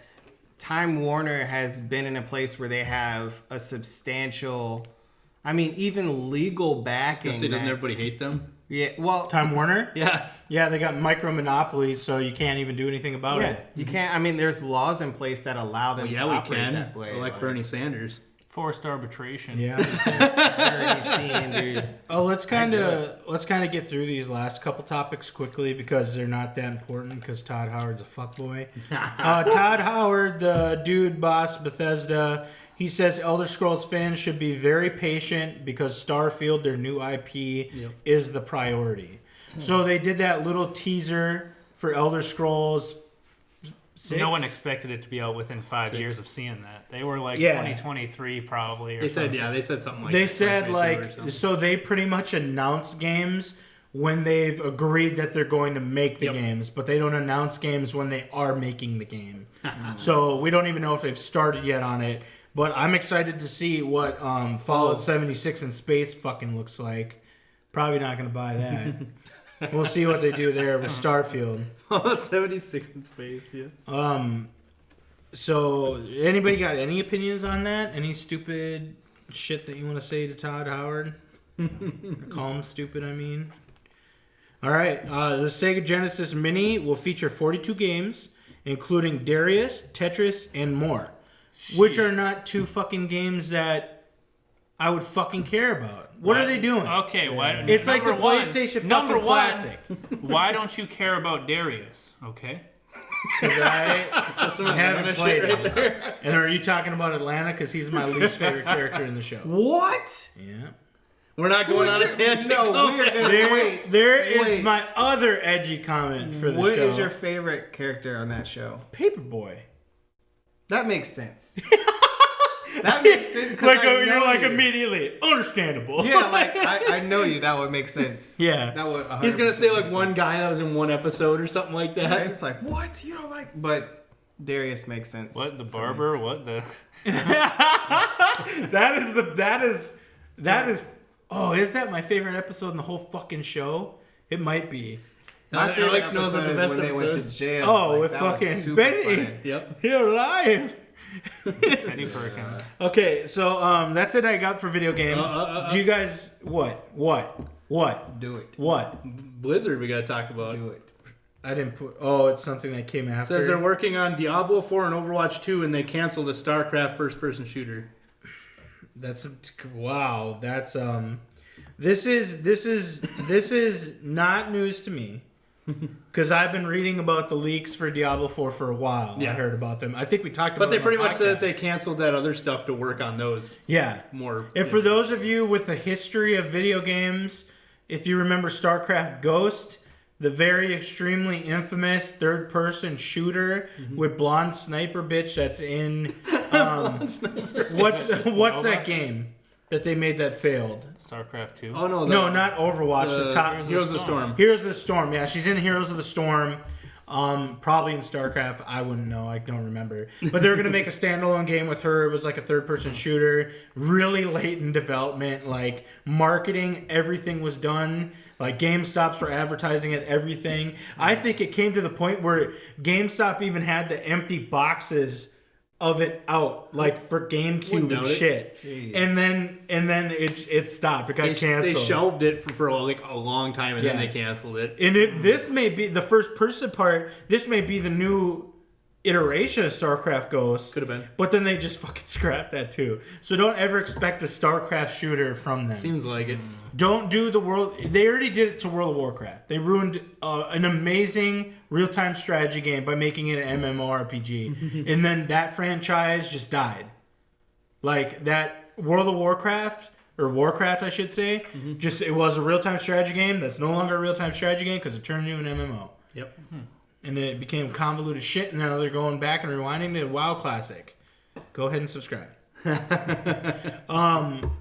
Time Warner has been in a place where they have a substantial, even legal backing. Doesn't that- everybody hate them? Yeah, well, Time Warner? Yeah. Yeah, they got micro monopolies, so you can't even do anything about yeah, it. you can't. There's laws in place that allow them to Yeah, we operate can. that way. Like Bernie Sanders. Forced arbitration. Yeah. Bernie Sanders. Oh, let's kind of get through these last couple topics quickly because they're not that important. Because Todd Howard's a fuckboy. Todd Howard, the dude boss Bethesda, he says Elder Scrolls fans should be very patient because Starfield, their new IP, is the priority. So they did that little teaser for Elder Scrolls 6. No one expected it to be out within 5 years of seeing that. They were like 2023 probably. Or they said something like they that. said like so they pretty much announce games when they've agreed that they're going to make the games, but they don't announce games when they are making the game. So we don't even know if they've started yet on it. But I'm excited to see what Fallout 76 in space fucking looks like. Probably not going to buy that. We'll see what they do there with Starfield. Fallout 76 in space, yeah. So, anybody got any opinions on that? Any stupid shit that you want to say to Todd Howard? Call him stupid, I mean. All right. The Sega Genesis Mini will feature 42 games, including Darius, Tetris, and more. Which are not two fucking games that I would fucking care about. What are they doing? Okay, why? It's like the PlayStation fucking Classic. Why don't you care about Darius? Okay. Because I haven't played right it. there. And are you talking about Atlanta? Because he's my least favorite character in the show. What? Yeah. We're not going on a tangent. No, we're gonna There is my other edgy comment for the show. What is your favorite character on that show? Paperboy. That makes sense. That makes sense. 'Cause Like I know you're like you. immediately understandable. Yeah, like I know you. That would make sense. Yeah. That would. He's gonna say like 100% one make guy that was in one episode or something like sense. that. And it's like what you don't like, but Darius makes sense. What the barber? What the? That is. Oh, is that my favorite episode in the whole fucking show? It might be. My favorite Alex knows episode what the is best when they went to episode. jail. Oh, Like, with that was fucking super Benny. funny. Yep. You're alive. Teddy Perkins. Okay, so that's it I got for video games. Do you guys what? Do it. What? Blizzard, we gotta talk about. Do it. I didn't put. Oh, it's something that came after. Says they're working on Diablo 4 and Overwatch 2, and they canceled the StarCraft first-person shooter. Wow. That's This is not news to me. Because I've been reading about the leaks for Diablo 4 for a while. Yeah. I heard about them. I think we talked about But they it on pretty the much said that they podcast. canceled that other stuff to work on those Yeah. more. And for those of you with a history of video games, if you remember StarCraft Ghost, the very extremely infamous third-person shooter with blonde sniper bitch that's in... what's that game that they made that failed? StarCraft 2. Oh no, No, not Overwatch. The top... Heroes of the Storm. Heroes of the Storm. Yeah, she's in Heroes of the Storm. Probably in StarCraft. I wouldn't know. I don't remember. But they were gonna make a standalone game with her. It was like a third-person shooter. Really late in development. Like marketing, everything was done. Like GameStop's were advertising it. Everything. I think it came to the point where GameStop even had the empty boxes of it out, like for GameCube Wouldn't and doubt it. shit. Jeez. And then it stopped. It got canceled. They shelved it for like a long time, and then Yeah. they canceled it. And this may be the first person part. This may be the new iteration of StarCraft Ghost. Could have been. But then they just fucking scrapped that too. So don't ever expect a StarCraft shooter from them. Seems like it. Don't do the world. They already did it to World of Warcraft. They ruined an amazing real-time strategy game by making it an MMORPG. And then that franchise just died. Like that World of Warcraft, or Warcraft I should say, just it was a real-time strategy game that's no longer a real-time strategy game because it turned into an MMO. Yep. And then it became convoluted shit, and now they're going back and rewinding to a WoW Classic. Go ahead and subscribe.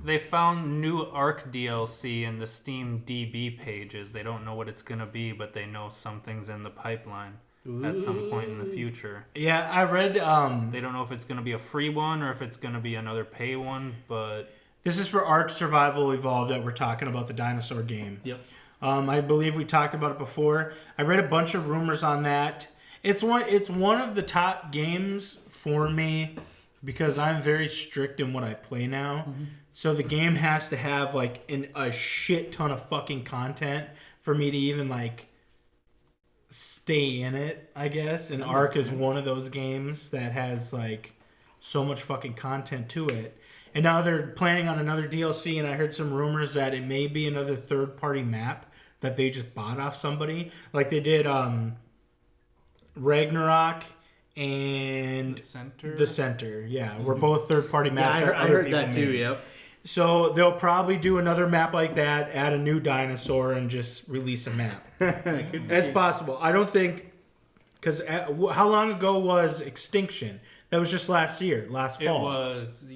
They found new Arc DLC in the Steam DB pages. They don't know what it's going to be, but they know something's in the pipeline at some point in the future. Yeah, I read... They don't know if it's going to be a free one or if it's going to be another pay one, but... This is for Ark Survival Evolved that we're talking about, the dinosaur game. Yep. I believe we talked about it before. I read a bunch of rumors on that. It's one of the top games for me because I'm very strict in what I play now. Mm-hmm. So the game has to have like a shit ton of fucking content for me to even like stay in it, I guess. And Ark is one of those games that has like so much fucking content to it. And now they're planning on another DLC, and I heard some rumors that it may be another third-party map that they just bought off somebody. Like they did Ragnarok and The Center. Yeah, we're both third-party maps. Yeah, I heard that too, yep. So they'll probably do another map like that, add a new dinosaur, and just release a map. It's possible. I don't think... Because how long ago was Extinction? That was just last fall. It was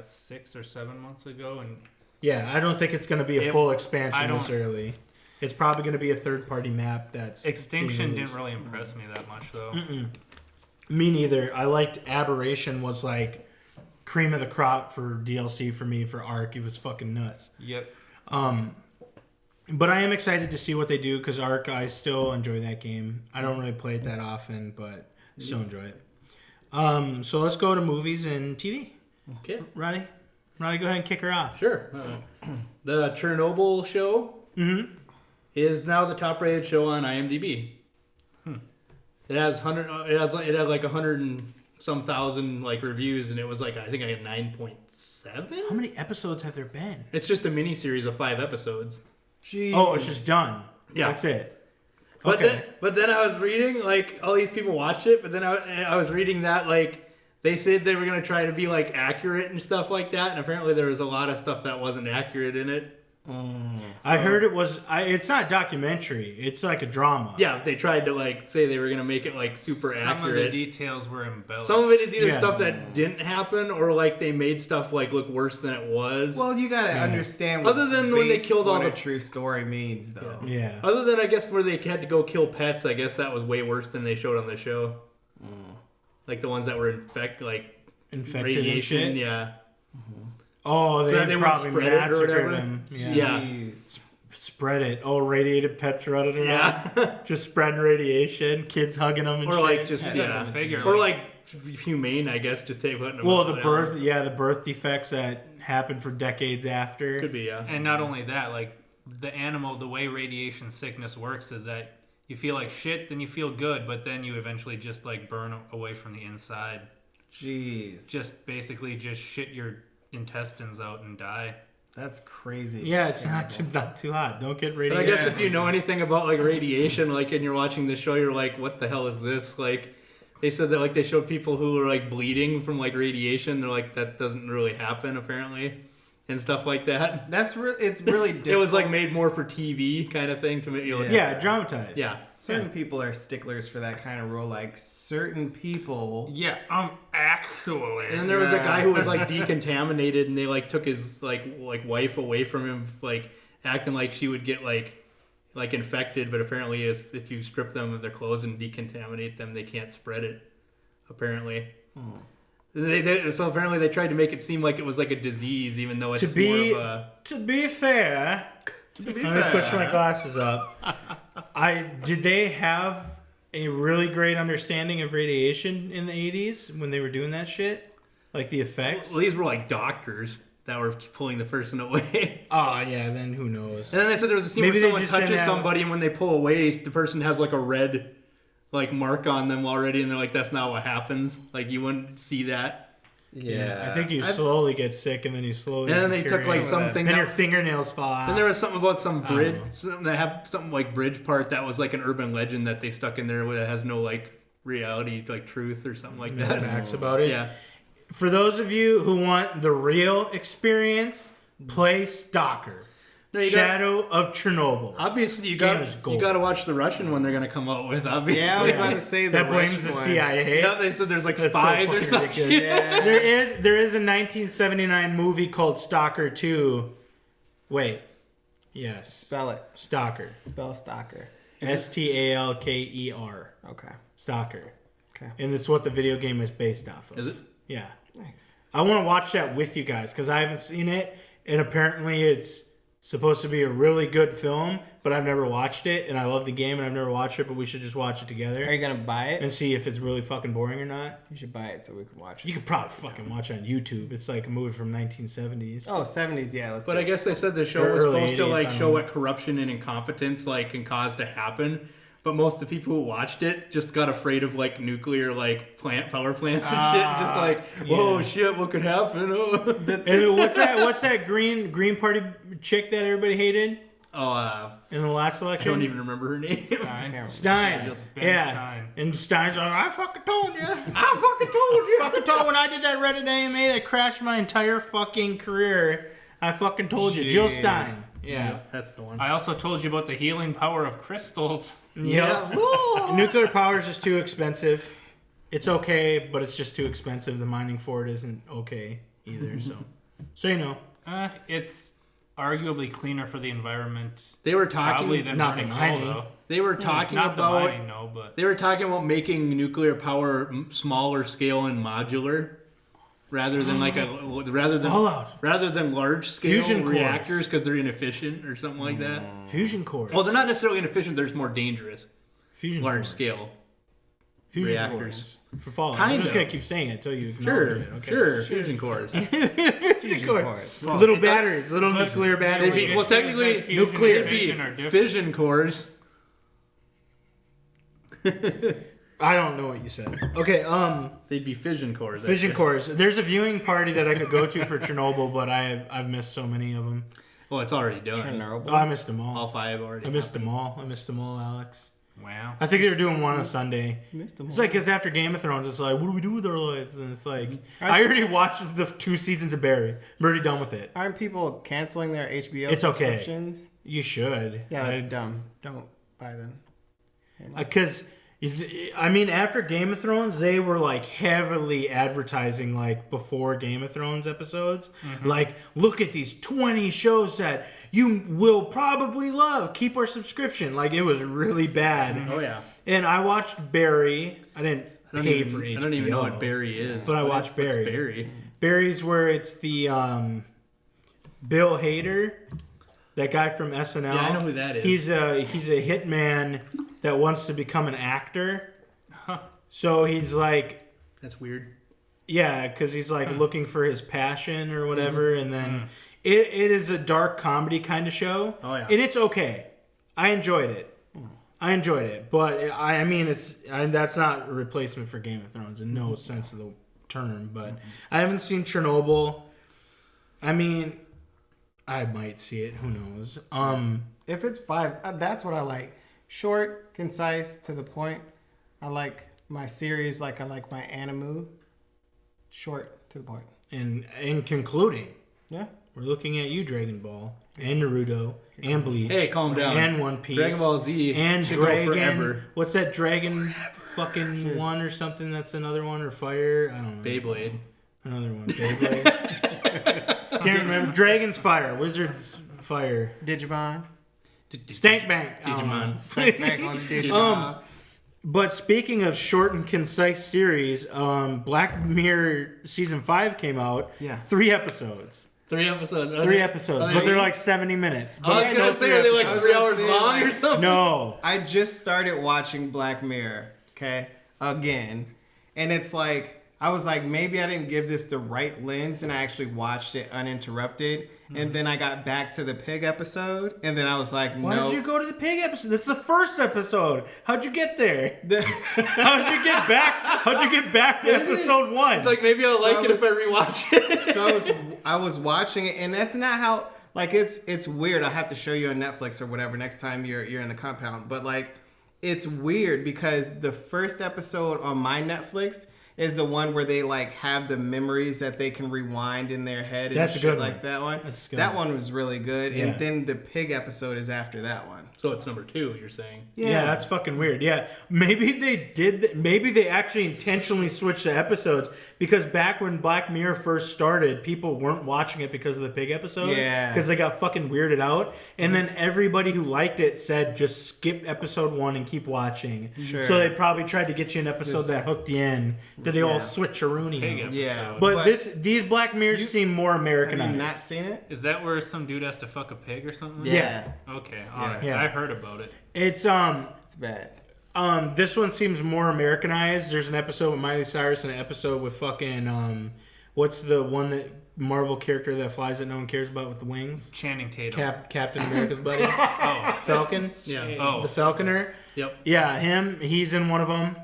6 or 7 months ago, and yeah, I don't think it's going to be a full expansion this early. It's probably going to be a third-party map that's... Extinction didn't really impress me that much, though. Me neither. I liked Aberration was like cream of the crop for DLC for me for Ark. It was fucking nuts. Yep. But I am excited to see what they do because Ark, I still enjoy that game. I don't really play it that often, but still enjoy it. So let's go to movies and TV. Okay. Roddy, go ahead and kick her off. Sure. The Chernobyl show is now the top-rated show on IMDb. It has it had like 100 and some thousand like reviews, and it was like I think I had 9.7. How many episodes have there been? It's just a mini series of 5 episodes. Jeez. Oh, it's just done. Yeah, that's it. But Okay. then I was reading like all these people watched it, but then I was reading that like they said they were gonna try to be like accurate and stuff like that, and apparently there was a lot of stuff that wasn't accurate in it. I heard it was. It's not a documentary. It's like a drama. Yeah, they tried to like say they were gonna make it like super accurate. Some of the details were embellished. Some of it is either stuff that didn't happen or like they made stuff like look worse than it was. Well, you gotta understand what other than when they killed all a the true story means, though. Yeah. Other than I guess where they had to go kill pets, I guess that was way worse than they showed on the show. Like the ones that were infected Infected and shit? Yeah. Oh, So they would probably spread it or massacred whatever. them. Yeah. Jeez. Spread it. Oh, radiated pets running around. Yeah. Just spreading radiation. Kids hugging them and Or shit. like just That's a figure. or like humane, I guess, just take putting them Well, out the there. birth defects that happened for decades after. Could be, yeah. And not only that, like the way radiation sickness works is that you feel like shit, then you feel good, but then you eventually just like burn away from the inside. Jeez. Just basically just shit your intestines out and die. That's crazy. Yeah, it's not too hot. Don't get But radiation. I guess if you know anything about like radiation, like and you're watching the show, you're like, what the hell is this? Like they said that like they showed people who were like bleeding from like radiation. They're like, that doesn't really happen apparently. And stuff like that. It's really difficult. It was like made more for TV kind of thing to make you like, Yeah, dramatized. yeah. Certain people are sticklers for that kind of rule. Like certain people. Yeah, actually. And then there was a guy who was like decontaminated, and they like took his like wife away from him, like acting like she would get like infected, but apparently if you strip them of their clothes and decontaminate them, they can't spread it. Apparently. So apparently they tried to make it seem like it was like a disease, even though it's more of a... To be fair, let me push my glasses up. Did they have a really great understanding of radiation in the 80s when they were doing that shit? Like the effects? Well, these were like doctors that were pulling the person away. Oh, yeah, then who knows? And then they said there was a scene Maybe where they someone just didn't touches have- somebody, and when they pull away, the person has like a red like mark on them already, and they're like, that's not what happens. Like you wouldn't see that. Yeah. I think you slowly get sick and then you slowly And then they took like Some of something. Then your That, fingernails fall off. then there was something about some bridge. know. Something that have something like bridge part that was like an urban legend that they stuck in there that has no like reality, like truth or something like No that. facts about it. Yeah. For those of you who want the real experience, play Stalker. No, you Shadow of Chernobyl. Obviously, you Game got is gold. to watch the Russian one they're gonna come out with. Obviously, Yeah, I was about to say that blames the Russian one. CIA. Yeah, they said there's like That's so spies or fucking something. ridiculous. Yeah. There is a 1979 movie called Stalker 2. Wait. Yes. Spell it. Stalker. Spell stalker. Stalker. Okay. Stalker. Okay. And it's what the video game is based off of. Is it? Yeah. Nice. I want to watch that with you guys because I haven't seen it, and apparently it's supposed to be a really good film, but I've never watched it, and I love the game, and I've never watched it, but we should just watch it together Are you gonna buy it? and see if it's really fucking boring or not. You should buy it so we can watch it. You could probably fucking watch it on YouTube. It's like a movie from 1970s. Oh, 70s, yeah. Let's But do I guess they said the show Or was early supposed to 80s, like I don't show know. what corruption and incompetence like can cause to happen. But most of the people who watched it just got afraid of like nuclear like power plants and shit, and just like, whoa, shit, what could happen? And what's that green party chick that everybody hated? In the last I election? don't even remember her name. Stein. Ben Yeah. Stein. And Stein's like, I fucking told you. I fucking told when I did that Reddit AMA that crashed my entire fucking career. I fucking told you. Jill Stein. Yeah. That's the one. I also told you about the healing power of crystals. Yeah. Nuclear power is just too expensive. It's okay, but it's just too expensive. The mining for it isn't okay either. So you know. It's arguably cleaner for the environment. They were talking Probably than not the burning mining. coal, though. They were talking Not the about mining, no, but they were talking about making nuclear power smaller scale and modular, rather than Fallout. rather than large scale Fusion cores. reactors because they're inefficient or something like that. Fusion cores. Well, they're not necessarily inefficient. They're just more dangerous. Fusion Large cores. scale. Fusion reactors. cores. For Fallout. Kind I'm just of. going to keep saying it until you Sure, acknowledge it. Okay. sure. Fusion cores. Fusion cores. cores. Little batteries. Little nuclear They'd batteries. be, well, technically, Is that fusion nuclear and fission are would be different? fission cores. I don't know what you said. Okay, They'd be fission cores. fission actually. cores. There's a viewing party that I could go to for Chernobyl, but I've missed so many of them. Well, it's already done. Chernobyl. Oh, I missed them all. All 5 already. I missed them all. Alex. wow. I think they were doing one on Sunday. Missed them It's all. like, it's after Game of Thrones. It's like, what do we do with our lives? And it's like, I already watched the 2 seasons of Barry. I'm already done with it. Aren't people canceling their HBO It's okay. subscriptions? You should. Yeah, that's dumb. Don't buy them. Because, I mean, after Game of Thrones, they were like heavily advertising like before Game of Thrones episodes. Like, look at these 20 shows that you will probably love. Keep our subscription. Like, it was really bad. Oh, yeah. And I watched Barry. I didn't pay for HBO. I don't even know what Barry is. But I watched What's Barry. Barry. Barry's where it's the Bill Hader, that guy from SNL. Yeah, I know who that is. He's a hitman that wants to become an actor. So he's like, That's weird. yeah, because he's like looking for his passion or whatever, and then it is a dark comedy kind of show. Oh, yeah. And it's okay. I enjoyed it. But I mean, that's not a replacement for Game of Thrones in no sense of the term. But I haven't seen Chernobyl. I mean, I might see it. Who knows? If it's 5, that's what I like. Short, concise, to the point. I like my series like I like my anime. Short, to the point. And in concluding, Yeah. we're looking at you, Dragon Ball, and Naruto, and Bleach. Hey, calm down. And One Piece. Dragon Ball Z And should go Dragon. forever. What's that Dragon fucking one or something? That's another one, or Fire? I don't know. Beyblade. Another one. Beyblade. Can't remember. Dragon's Fire. Wizard's Fire. Digimon. Stank Bank. Digimon. Straight back on Digimon. But speaking of short and concise series, Black Mirror season 5 came out. Yeah. 3 episodes. 3 episodes. But they're like 70 minutes. I was gonna say, are they like I was 3 gonna hours say, long like- or something? No. I just started watching Black Mirror, okay, again. And it's like, I was like, maybe I didn't give this the right lens, and I actually watched it uninterrupted. And then I got back to the pig episode, and then I was like, Why no. did you go to the pig episode? That's the first episode. How'd you get there? How'd you get back? How'd you get back to episode 1? It's like maybe I'll So like it if I rewatch it. So I was watching it, and that's not how. Like it's weird. I'll have to show you on Netflix or whatever next time you're in the compound. But like, it's weird because the first episode on my Netflix is the one where they like have the memories that they can rewind in their head and That's a shit good like one. that one. That's a good That one. one was really good. Yeah. And then the pig episode is after that one. So it's number 2, you're saying? Yeah, that's fucking weird. Yeah, maybe they did. Maybe they actually intentionally switched the episodes because back when Black Mirror first started, people weren't watching it because of the pig episode. Yeah. because they got fucking weirded out, and then everybody who liked it said just skip episode 1 and keep watching. Sure. So they probably tried to get you an episode Just- that hooked you in. That they all switcheroony. Pig episode. Yeah. But these Black Mirrors seem more Have Americanized. you not seen it? Is that where some dude has to fuck a pig or something? Yeah. Okay. All right. Yeah. I heard about it. It's It's bad. this one seems more Americanized. There's an episode with Miley Cyrus and an episode with fucking what's the one that Marvel character that flies that no one cares about with the wings? Channing Tatum. Captain America's buddy. Oh. Falcon. Yeah. Oh. The Falconer. Yep. Yeah, him. He's in one of them.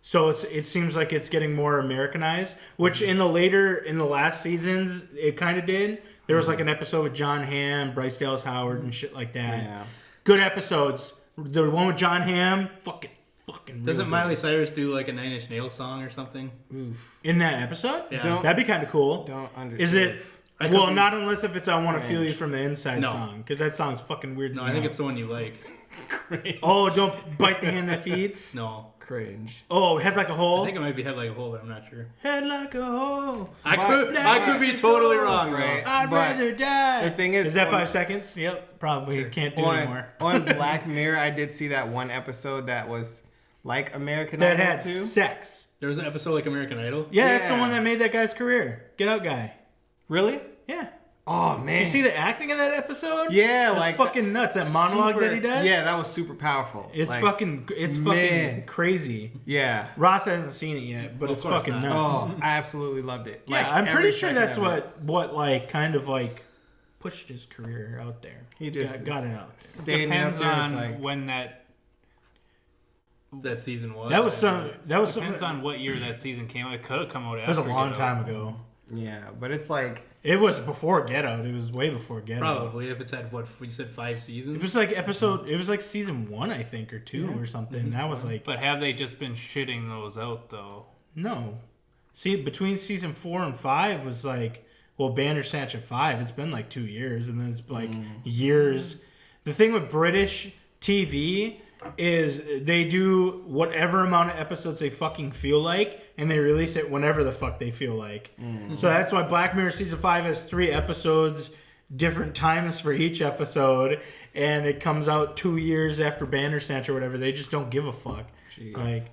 So it seems like it's getting more Americanized, which in the last seasons it kind of did. There was like an episode with John Hamm, Bryce Dallas Howard, and shit like that. Yeah. Good episodes. The one with John Hamm, fucking. Doesn't Miley Cyrus do like a Nine Inch Nails song or something? Oof. In that episode? Yeah. That'd be kind of cool. Don't understand. Is it? I could Well, be- not unless if it's I Want to Feel You from the Inside No. song, because that song's fucking weird. No, to I me think now. it's the one you like. Oh, don't bite the hand that feeds. No. Cringe. Oh, head like a hole. I think it might be Head Like a Hole, but I'm not sure. Head like a hole. I But- could be totally wrong. Right. I'd But rather die. the thing is, that on- 5 seconds? Yep, probably can't do anymore. on Black Mirror, I did see that one episode that was like American That Idol had too. sex. There was an episode like American Idol. Yeah, that's the Yeah. one that made that guy's career. Get Out guy. Really? Yeah. Oh man. You see the acting in that episode? Yeah, That's like fucking nuts. That monologue super- that he does. Yeah, that was super powerful. It's Like, fucking man. crazy. Yeah. Ross hasn't seen it yet, but Well, it's of course fucking not. nuts. Oh, I absolutely loved it. Yeah, Like, I'm every pretty sure second that's of it. what like kind of like pushed his career out there. He just got it out there. Standing up Depends there, it's on like when that. That season was. That was some. That was Depends some. on what year that season came out. It could have come out after. It was a long Get time Out. ago. yeah, but it's like It was before Get Out. It was way before Get Out. Probably if it's had what you said 5 seasons. It was like episode. It was like season 1, I think, or 2 or something. That was like But have they just been shitting those out though? no. See, between season 4 and 5 was like Bandersnatch at 5. It's been like 2 years, and then it's like years. The thing with British TV is they do whatever amount of episodes they fucking feel like, and they release it whenever the fuck they feel like. So that's why Black Mirror season 5 has 3 episodes, different times for each episode, and it comes out 2 years after Bandersnatch or whatever. They just don't give a fuck. Jeez. Like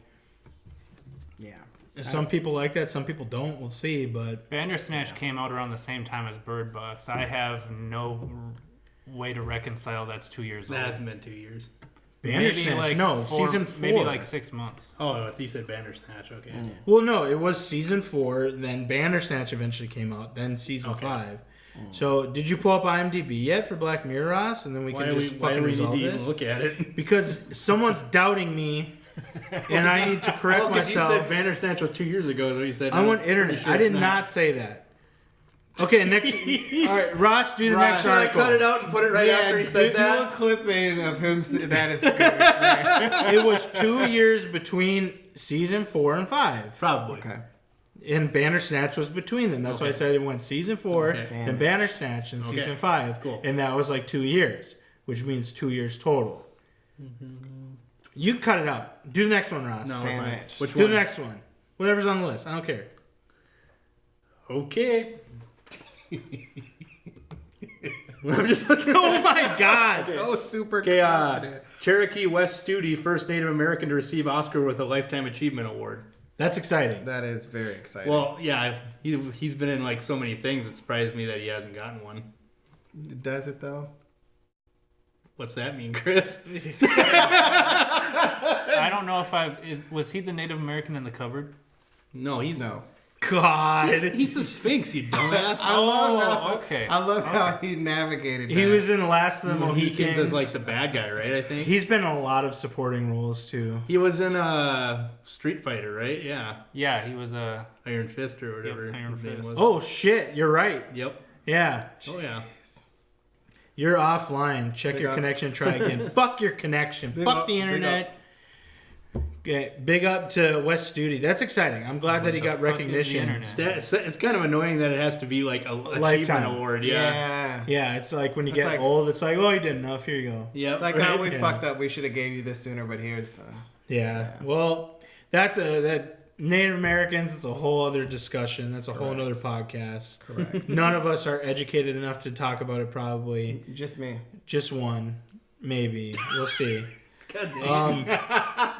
yeah. some people like that, some people don't. We'll see, but Bandersnatch came out around the same time as Bird Box. I have no way to reconcile that's 2 years That old. hasn't been 2 years. Bandersnatch, season 4. Maybe like 6 months. Oh, you said Bandersnatch. Okay. Well, no, it was season 4. Then Bandersnatch eventually came out. Then season 5. So, did you pull up IMDb yet for Black Mirror, Ross? And then we Why can do just we fucking need resolve to even this. look at it? Because someone's doubting me, and I need to correct Well, because you said myself. Bandersnatch was 2 years ago, is what you said. I I'm want pretty internet. sure I did it's not say that. Okay, next. All right, Ross, do the Ross, next should I article. Cut it out and put it right after he said do that. a clip in of him. That is good. It was 2 years between season 4 and 5. Probably. Okay. And Bandersnatch was between them. That's why I said it went season 4, Okay. then Bandersnatch, and season 5. Cool. And that was like 2 years, which means 2 years total. You can cut it out. Do the next one, Ross. No, Sandwich. fine. Which Do one? the next one. Whatever's on the list. I don't care. Okay. I'm just looking. Oh my God. So super Okay, confident. Cherokee Wes Studi, first Native American to receive Oscar with a Lifetime Achievement Award. That's exciting. That is very exciting. Well, yeah, he's been in like so many things. It surprised me that he hasn't gotten one. Does it though? What's that mean, Chris? I don't know if was he the Native American in the cupboard? No, he's No. God. he's the Sphinx, you dumbass. Okay. I love how he navigated that. He was in Last of the Mohicans. Mohicans as like the bad guy, right? I think He's been in a lot of supporting roles, too. he was in Street Fighter, right? Yeah, Yeah, he was a. Iron Fist or whatever Yep, Iron his name Fist. was. Oh, shit. You're right. Yep. Yeah. Oh yeah. You're offline. Check Big your up. connection. Try again. Fuck your connection. Big Fuck up, the big internet. Okay, big up to Wes Studi. That's exciting. I'm glad that he got fuck is the recognition. internet? It's kind of annoying that it has to be like a Lifetime. achievement award. Yeah. Yeah. Yeah, it's like when you It's get like- old, it's like, oh, you did enough. Here you go. Yep. It's like right? how we Yeah. fucked up. We should have gave you this sooner, but here's. Yeah. Well, that Native Americans. It's a whole other discussion. That's a whole Correct. other podcast. Correct. None of us are educated enough to talk about it. Probably Just me. just one, maybe. We'll see. God dang it.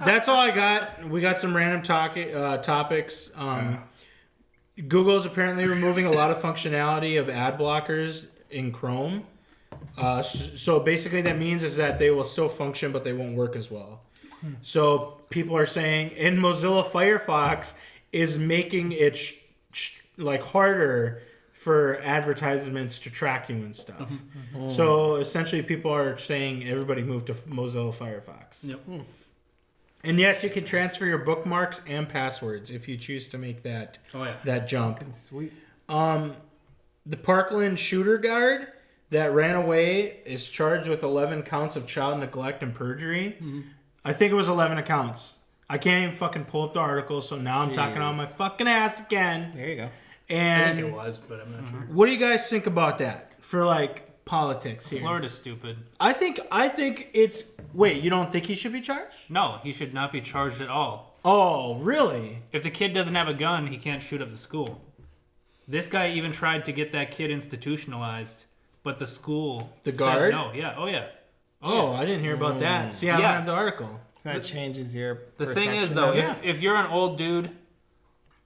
That's all I got. We got some random topics. Google's apparently removing a lot of functionality of ad blockers in Chrome. So basically that means is that they will still function, but they won't work as well. So people are saying, and Mozilla Firefox is making it like harder for advertisements to track you and stuff. So essentially, people are saying everybody move to Mozilla Firefox. Yep. And yes, you can transfer your bookmarks and passwords if you choose to make that that jump. Sweet. The Parkland shooter guard that ran away is charged with 11 counts of child neglect and perjury. I think it was 11 counts. I can't even fucking pull up the article, so now I'm talking on my fucking ass again. There you go. And I think it was, but I'm not sure. what do you guys think about that for like politics here? Florida's stupid. I think it's. Wait, you don't think he should be charged? No, he should not be charged at all. Oh, really? If the kid doesn't have a gun, he can't shoot up the school. This guy even tried to get that kid institutionalized, but the school The said guard? no. Yeah. Oh yeah. Oh, I didn't hear about that. See, I don't Yeah. have the article. That changes your The perception thing is, though, of it. if you're an old dude,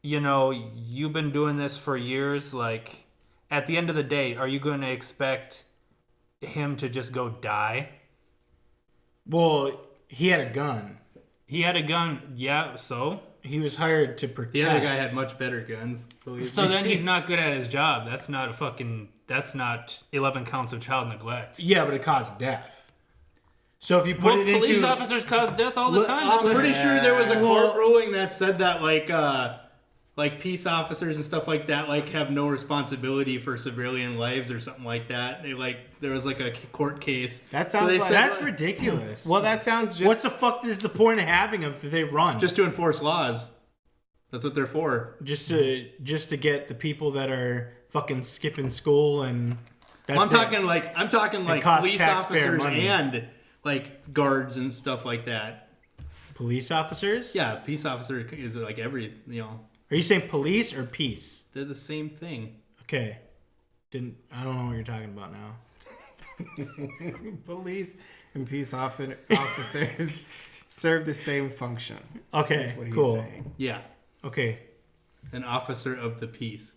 you know, you've been doing this for years, like, at the end of the day, are you going to expect him to just go die? Well, he had a gun. He had a gun, yeah, so? He was hired to protect. The other guy had much better guns. So then he's not good at his job. That's not 11 counts of child neglect. Yeah, but it caused death. So if you put it police into officers cause death all the time. I'm pretty sure there was a court ruling that said that like peace officers and stuff like that like have no responsibility for civilian lives or something like that. They there was like a court case. That sounds like that's ridiculous. Well, that sounds just. What the fuck is the point of having them if they run? Just to enforce laws. That's what they're for. Just to get the people that are fucking skipping school and. That's I'm talking like costs police taxpayer officers money. and like guards and stuff like that. Police officers? Yeah, peace officer is like every Are you saying police or peace? they're the same thing. Okay. I don't know what you're talking about now. Police and peace officers serve the same function. Okay, That's what he's cool. saying. Yeah, Okay. an officer of the peace.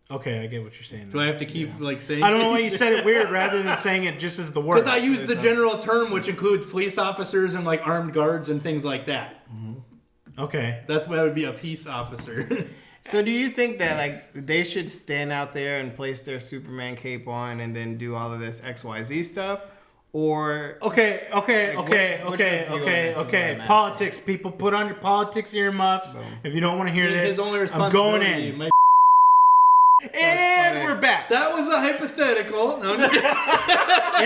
Okay, I get what you're saying. Do I have to keep saying? I don't know why you said it weird rather than saying it just as the word. Because I use the general term, which includes police officers and like armed guards and things like that. Okay. That's why I would be a peace officer. So do you think that like they should stand out there and place their Superman cape on and then do all of this XYZ stuff? Or Okay. what's your view on this is what I'm asking. Politics. People, put on your politics earmuffs. If you don't want to hear this, His only I'm going responsibility in. might- And funny. we're back. That was a hypothetical. No, I'm just kidding.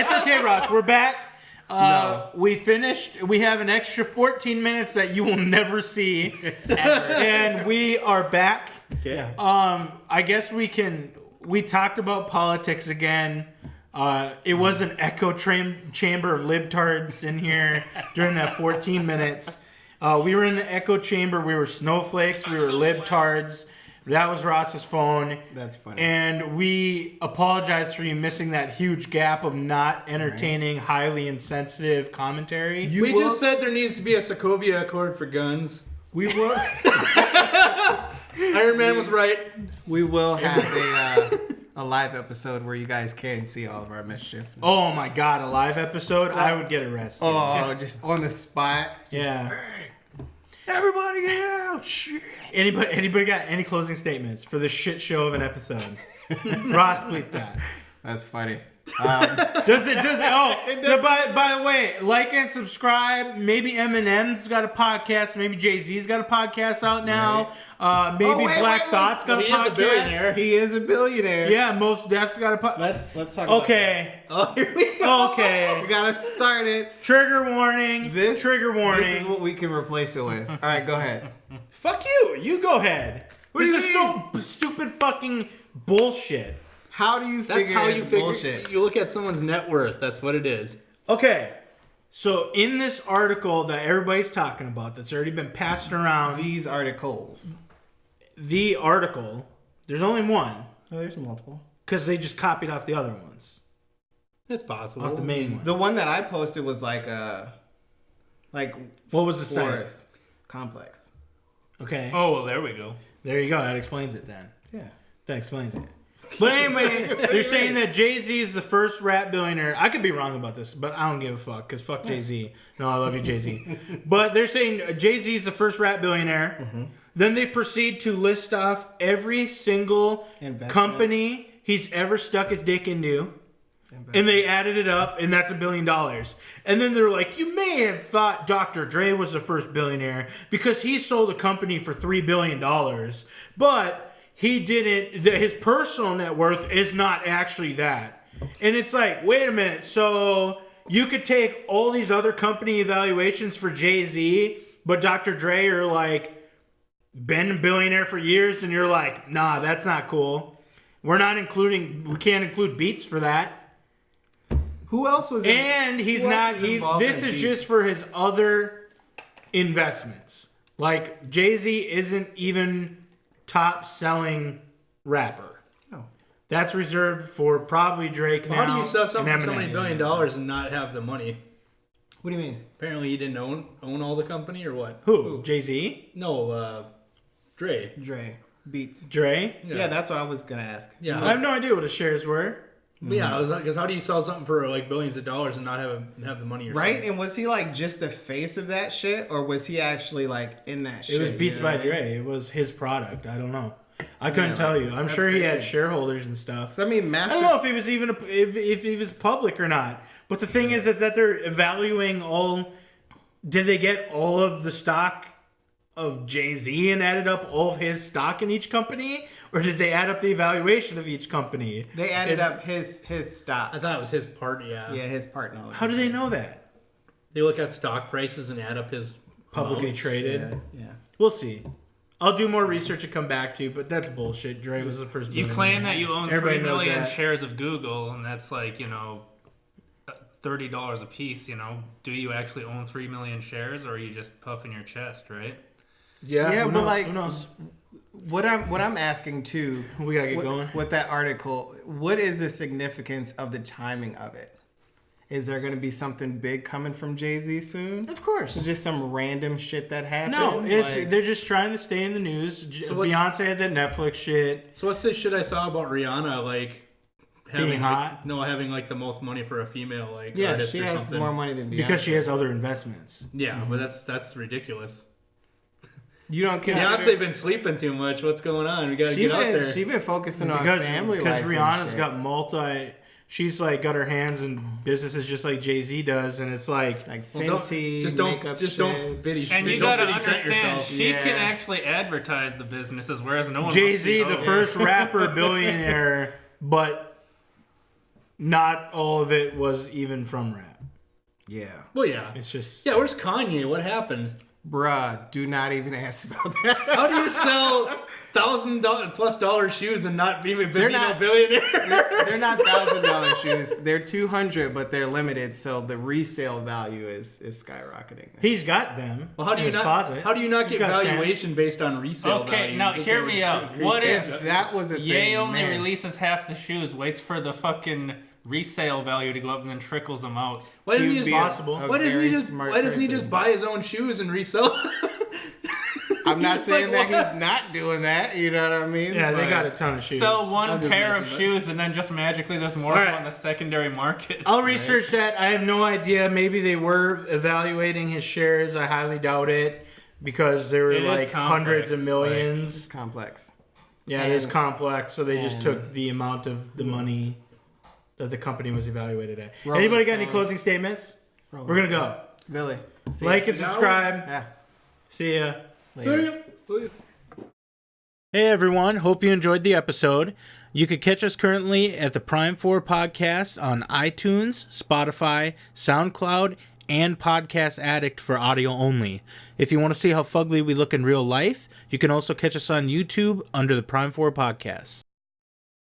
It's okay, Ross. We're back. No. We finished. We have an extra 14 minutes that you will never see. And we are back. yeah. I guess we talked about politics again. It was an echo chamber of libtards in here during that 14 minutes. We were in the echo chamber. We were snowflakes. We were libtards. That was Ross's phone. That's funny. And we apologize for you missing that huge gap of not entertaining, highly insensitive commentary. We just said there needs to be a Sokovia Accord for guns. We will Iron Man was right. we will have a live episode where you guys can see all of our mischief. Oh my God, a live episode? I would get arrested. Oh, just on the spot. Yeah. Everybody get out! Shit. Anybody got any closing statements for this shit show of an episode? Ross, bleep that. That's funny. Does it? Oh, by the way, like and subscribe. Maybe Eminem's got a podcast. Maybe Jay-Z's got a podcast out now. Maybe wait, Black wait. Thought's got a He is a podcast. billionaire. He is a billionaire. Yeah, Most Def's got a podcast. Let's talk about Okay. Oh, here we go. Okay. We gotta start it. Trigger warning. Trigger warning. This is what we can replace it with. All right, go ahead. Fuck you. You go ahead. What do This you is so stupid fucking bullshit. How do you That's figure how it's you figure. bullshit? You look at someone's net worth. That's what it is. Okay. So in this article that everybody's talking about that's already been passed around, These articles. the article, there's only one Oh, there's multiple. because they just copied off the other ones. It's possible. Off the main one. The one that I posted was like What was the site? fourth complex. Okay. Oh, well, there we go. There you go. That explains it then. Yeah. That explains it. But anyway, they're saying that Jay-Z is the first rap billionaire. I could be wrong about this, but I don't give a fuck because fuck Jay-Z. No, I love you, Jay-Z. But they're saying Jay-Z is the first rap billionaire. Then they proceed to list off every single Investment. company he's ever stuck his dick into. And they added it up, and that's $1 billion. And then they're like, you may have thought Dr. Dre was the first billionaire because he sold a company for $3 billion. But he didn't, his personal net worth is not actually that. And it's like, wait a minute. So you could take all these other company evaluations for Jay-Z, but Dr. Dre are like, been a billionaire for years, and you're like, nah, that's not cool. We can't include Beats for that. Who else was in? And he's not. This is just for his other investments. Like Jay-Z isn't even top selling rapper. No. That's reserved for probably Drake. Well, how do you sell and something for so Eminem. many $1 billion and not have the money? What do you mean? Apparently, he didn't own all the company or what? Who? Jay-Z? No, Dre. Dre. Beats. Dre? Yeah, that's what I was gonna ask. Yeah, I have no idea what his shares were. Yeah, because how do you sell something for like billions of dollars and not have the money yourself? Right? And was he like just the face of that shit, or was he actually like in that shit? It was Beats you know by what I mean? Dre. It was his product. I don't know. I couldn't tell like, you. I'm that's sure he had crazy. shareholders and stuff. So I mean, I don't know if he was even if he was public or not. But the thing is that they're evaluating all. Did they get all of the stock of Jay-Z and added up all of his stock in each company, or did they add up the evaluation of each company? They added up his stock. I thought it was his part. Yeah. Yeah, his part. No, How do they know that? They look at stock prices and add up his Publicly amounts. traded. Yeah. We'll see. I'll do more research and come back to you, but that's bullshit. Dre was the first. You billionaire. claim that you own Everybody 3 knows million that. shares of Google, and that's like, $30 a piece, Do you actually own 3 million shares, or are you just puffing your chest, right? Yeah, Yeah, who but knows? like- Who knows? What I'm asking too. We gotta get going. With that article. What is the significance of the timing of it? Is there going to be something big coming from Jay-Z soon? Of course. It's just some random shit that happened. No, it's Like- they're just trying to stay in the news. So what's- Beyonce had that Netflix shit. So what's this shit I saw about Rihanna like having Being hot? having like the most money for a female like yeah, artist she or has something? more money than Beyonce. Because she has other investments. Yeah, but that's ridiculous. You don't consider. Beyonce been sleeping too much. What's going on? We gotta She get out been there. she been focusing on Because family life. and Rihanna's shit. got she's like got her hands in businesses just like Jay-Z does, and it's like like Well, Fenty, just don't makeup just shit. don't viddy. And you don't gotta 50 Cent understand, yourself. she Yeah. can actually advertise the businesses, whereas no one Jay-Z, wants the to first rapper billionaire, but not all of it was even from rap. Yeah, Well, yeah. It's just Yeah, where's Kanye? What happened? bruh, do not even ask about that. How do you sell $1,000+ shoes and not be a not- billionaire? They're not $1,000 shoes. They're 200, but they're limited, so the resale value is skyrocketing. he's got them. Well, how do in you his not? closet. How do you not He's get got 10. valuation based on resale Okay, value? now You hear think me it out. would What increase if If that was a Ye thing, only man. releases half the shoes, waits for the fucking resale value to go up, and then trickles them out? Why doesn't He he would just be a- possible. a Why doesn't very he just smart Why doesn't he person. just buy his own shoes and resell them? I'm not It's saying like, that he's not doing that. You know what I mean? Yeah, they But got a ton of shoes. Sell one I'm just pair of messing, shoes, and then just magically there's more of Alright. them on the secondary market. I'll research that. I have no idea. Maybe they were evaluating his shares. I highly doubt it because there were It is like hundreds of complex, millions. It's complex. Yeah, it is And- complex. So they just and- took the amount of the money that the company was evaluated at. Rolling Anybody got any Stone. closing statements? Rolling We're gonna go. Billy. See Like ya. and subscribe. Yeah. See ya. Later. Hey everyone, hope you enjoyed the episode. You could catch us currently at the Prime 4 podcast on iTunes, Spotify, SoundCloud, and Podcast Addict for audio only. If you want to see how fugly we look in real life, you can also catch us on YouTube under the Prime 4 podcast.